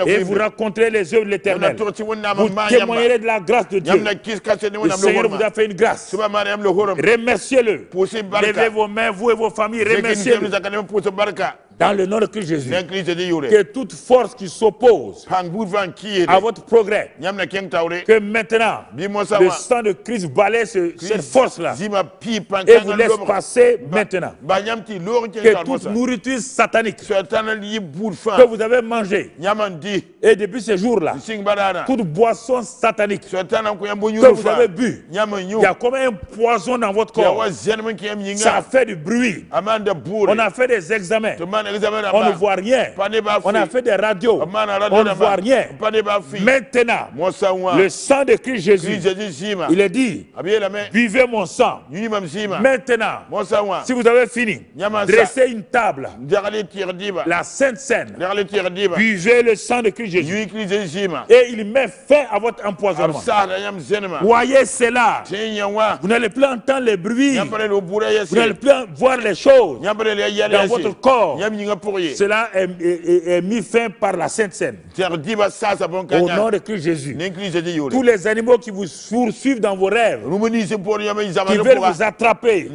Et vous raconterez les œuvres de l'Éternel. Vous témoignerez de la grâce de Dieu. Le Seigneur vous a fait une grâce. Remerciez-le. Levez vos mains, vous et vos familles, remerciez-le. Dans le nom de Christ Jésus, que toute force qui s'oppose à votre progrès, que maintenant, le sang de Christ balaie cette force-là et vous laisse passer maintenant. Que toute nourriture satanique que vous avez mangée, et depuis ce jour-là, toute boisson satanique que vous avez bu, il y a comme un poison dans votre corps. Ça a fait du bruit. On a fait des examens. On ne voit rien. On a fait des radios. On ne voit rien. Maintenant, le sang de Christ Jésus, il est dit, buvez mon sang. Maintenant, si vous avez fini, dressez une table, la Sainte Seine, buvez le sang de Christ Jésus. Et il met fin à votre empoisonnement. Voyez cela. Vous n'allez plus entendre les bruits. Vous n'allez plus voir les choses dans votre corps. Cela est mis fin par la Sainte Seine. Au nom de Christ Jésus. Tous les animaux qui vous poursuivent dans vos rêves, qui veulent vous attraper,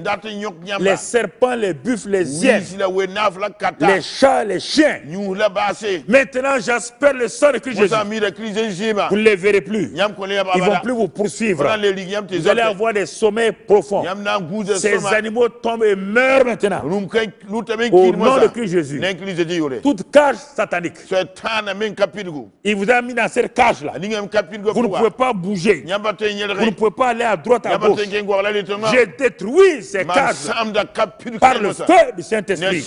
les serpents, les buffles, les hyènes, les chats, les chiens. Maintenant, j'espère le sang de Christ Jésus. Vous ne les verrez plus. Ils ne vont plus vous poursuivre. Vous allez avoir des sommeils profonds. Ces animaux tombent et meurent maintenant. Au nom de Christ Jésus. Toute cage satanique, il vous a mis dans cette cage-là. Vous ne pouvez pas bouger. Vous ne pouvez pas aller à droite, à gauche. J'ai détruit ces cages par le feu du Saint-Esprit.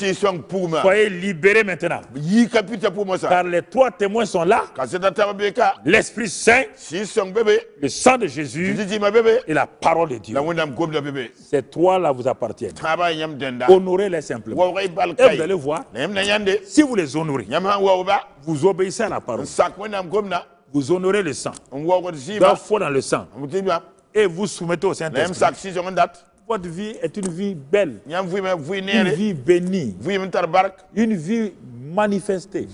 Soyez libérés maintenant. Car les 3 témoins sont là. L'Esprit Saint, le sang de Jésus et la parole de Dieu. Ces 3-là vous appartiennent. Honorez-les simplement. Et vous allez voir, si vous les honorez, vous obéissez à la parole. Vous honorez le sang. Donc, faut dans le sang. Et vous soumettez au Saint-Esprit. Votre vie est une vie belle, une vie bénie, une vie manifestée.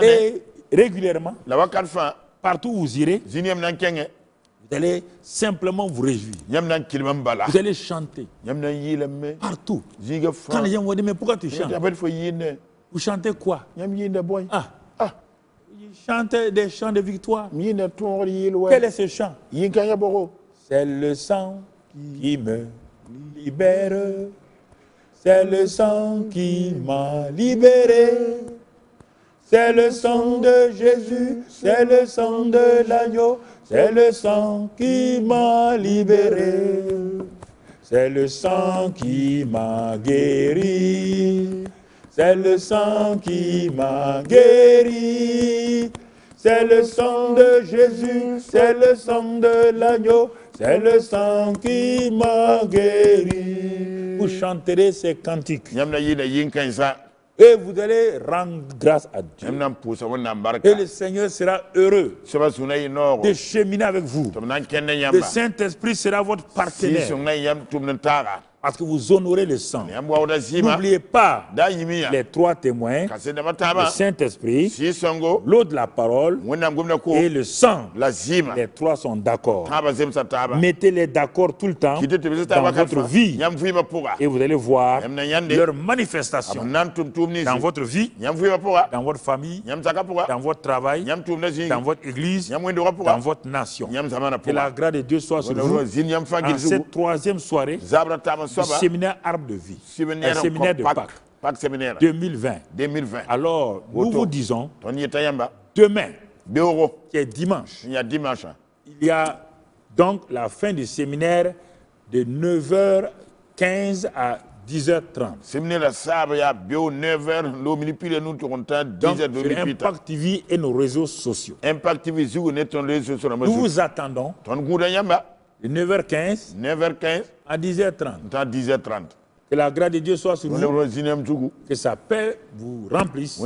Et régulièrement, partout où vous irez, vous allez simplement vous réjouir. Vous allez chanter partout. Quand les gens vont dire, mais pourquoi tu chantes? Vous chantez quoi? Ah, chantez des chants de victoire. Quel est ce chant? C'est le sang qui me libère. C'est le sang qui m'a libéré. C'est le sang de Jésus, c'est le sang de l'agneau, c'est le sang qui m'a libéré. C'est le sang qui m'a guéri. C'est le sang qui m'a guéri. C'est le sang de Jésus, c'est le sang de l'agneau, c'est le sang qui m'a guéri. Vous chanterez ces cantiques. Et vous allez rendre grâce à Dieu. Et le Seigneur sera heureux de cheminer avec vous. Le Saint-Esprit sera votre partenaire. Parce que vous honorez le sang. N'oubliez pas les 3 témoins, le Saint-Esprit, l'eau de la parole et le sang. Les 3 sont d'accord. Mettez-les d'accord tout le temps dans votre vie. Et vous allez voir leur manifestation dans votre vie, dans votre famille, dans votre travail, dans votre église, dans votre nation. Que la grâce de Dieu soit sur vous en cette 3e soirée du séminaire Arbre de Vie, un séminaire de Pâques 2020. Alors, nous vous disons, demain, qui est dimanche, il y a donc la fin du séminaire de 9h15 à 10h30. Donc, sur Impact TV et nos réseaux sociaux. Nous vous attendons de 9h15 à 10h30. Que la grâce de Dieu soit sur vous. Que sa paix vous remplisse.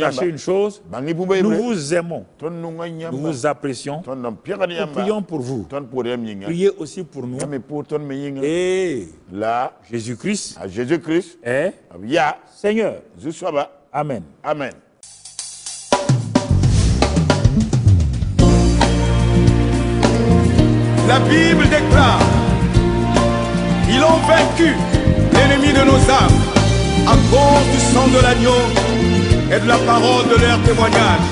Sachez une chose, nous vous aimons. Nous vous apprécions. Nous prions pour vous. Priez aussi pour nous. Et Jésus-Christ est Seigneur. Amen. La Bible déclare, ils ont vaincu l'ennemi de nos âmes à cause du sang de l'agneau et de la parole de leur témoignage.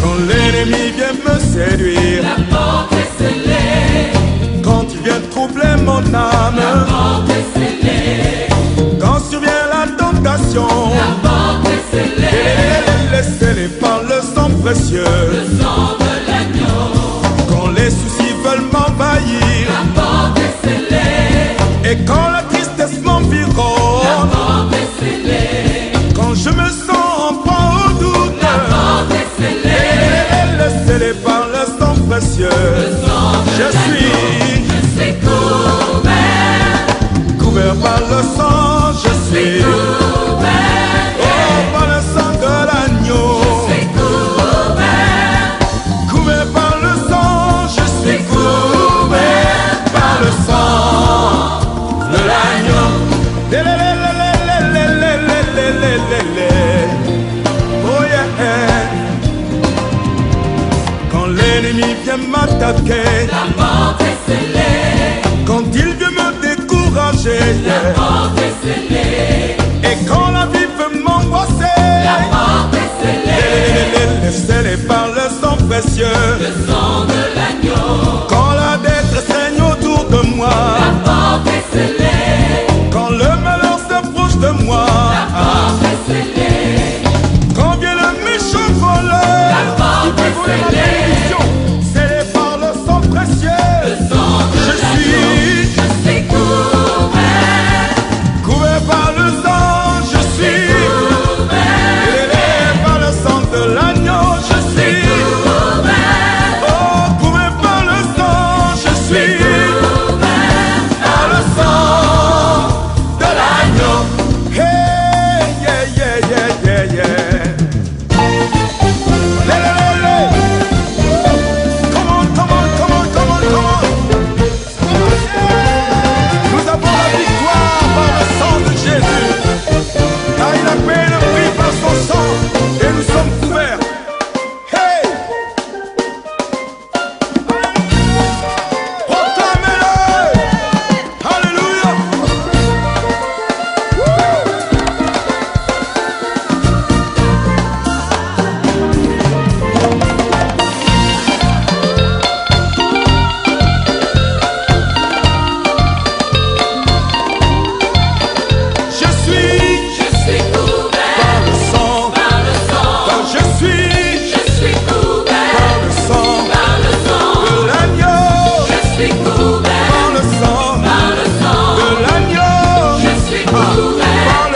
Quand l'ennemi vient me séduire, La porte est scellée. quand il vient troubler mon âme, La porte est scellée. quand survient la tentation, La porte est scellée. scellée par le sang précieux, Le sang de l'agneau. quand les soucis veulent m'envahir, La porte est scellée. et quand la tristesse m'environne, La porte est scellée. quand je me sens en proie au doute, La porte est scellée. scellée par le sang précieux, je suis couvert par le sang, je suis par le sang de l'agneau, couvert par le sang, je suis couvert par le sang de l'agneau. Oh yeah. Quand l'ennemi vient m'attaquer, La porte est scellée. quand il vient me décourager, La porte est scellée. et quand la vie veut m'angoisser, La porte est scellée. scellée par le sang précieux, Le sang de l'agneau. quand la détresse règne autour de moi, La porte est scellée. quand le malheur s'approche de moi, La porte est scellée. quand vient le méchant voleur, La porte il peut voler ma est bénédiction, scellée par le sang précieux, Le sang de je suis Je suis couvert. couvert par le sang, je suis par le sang de l'agneau, je suis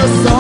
sa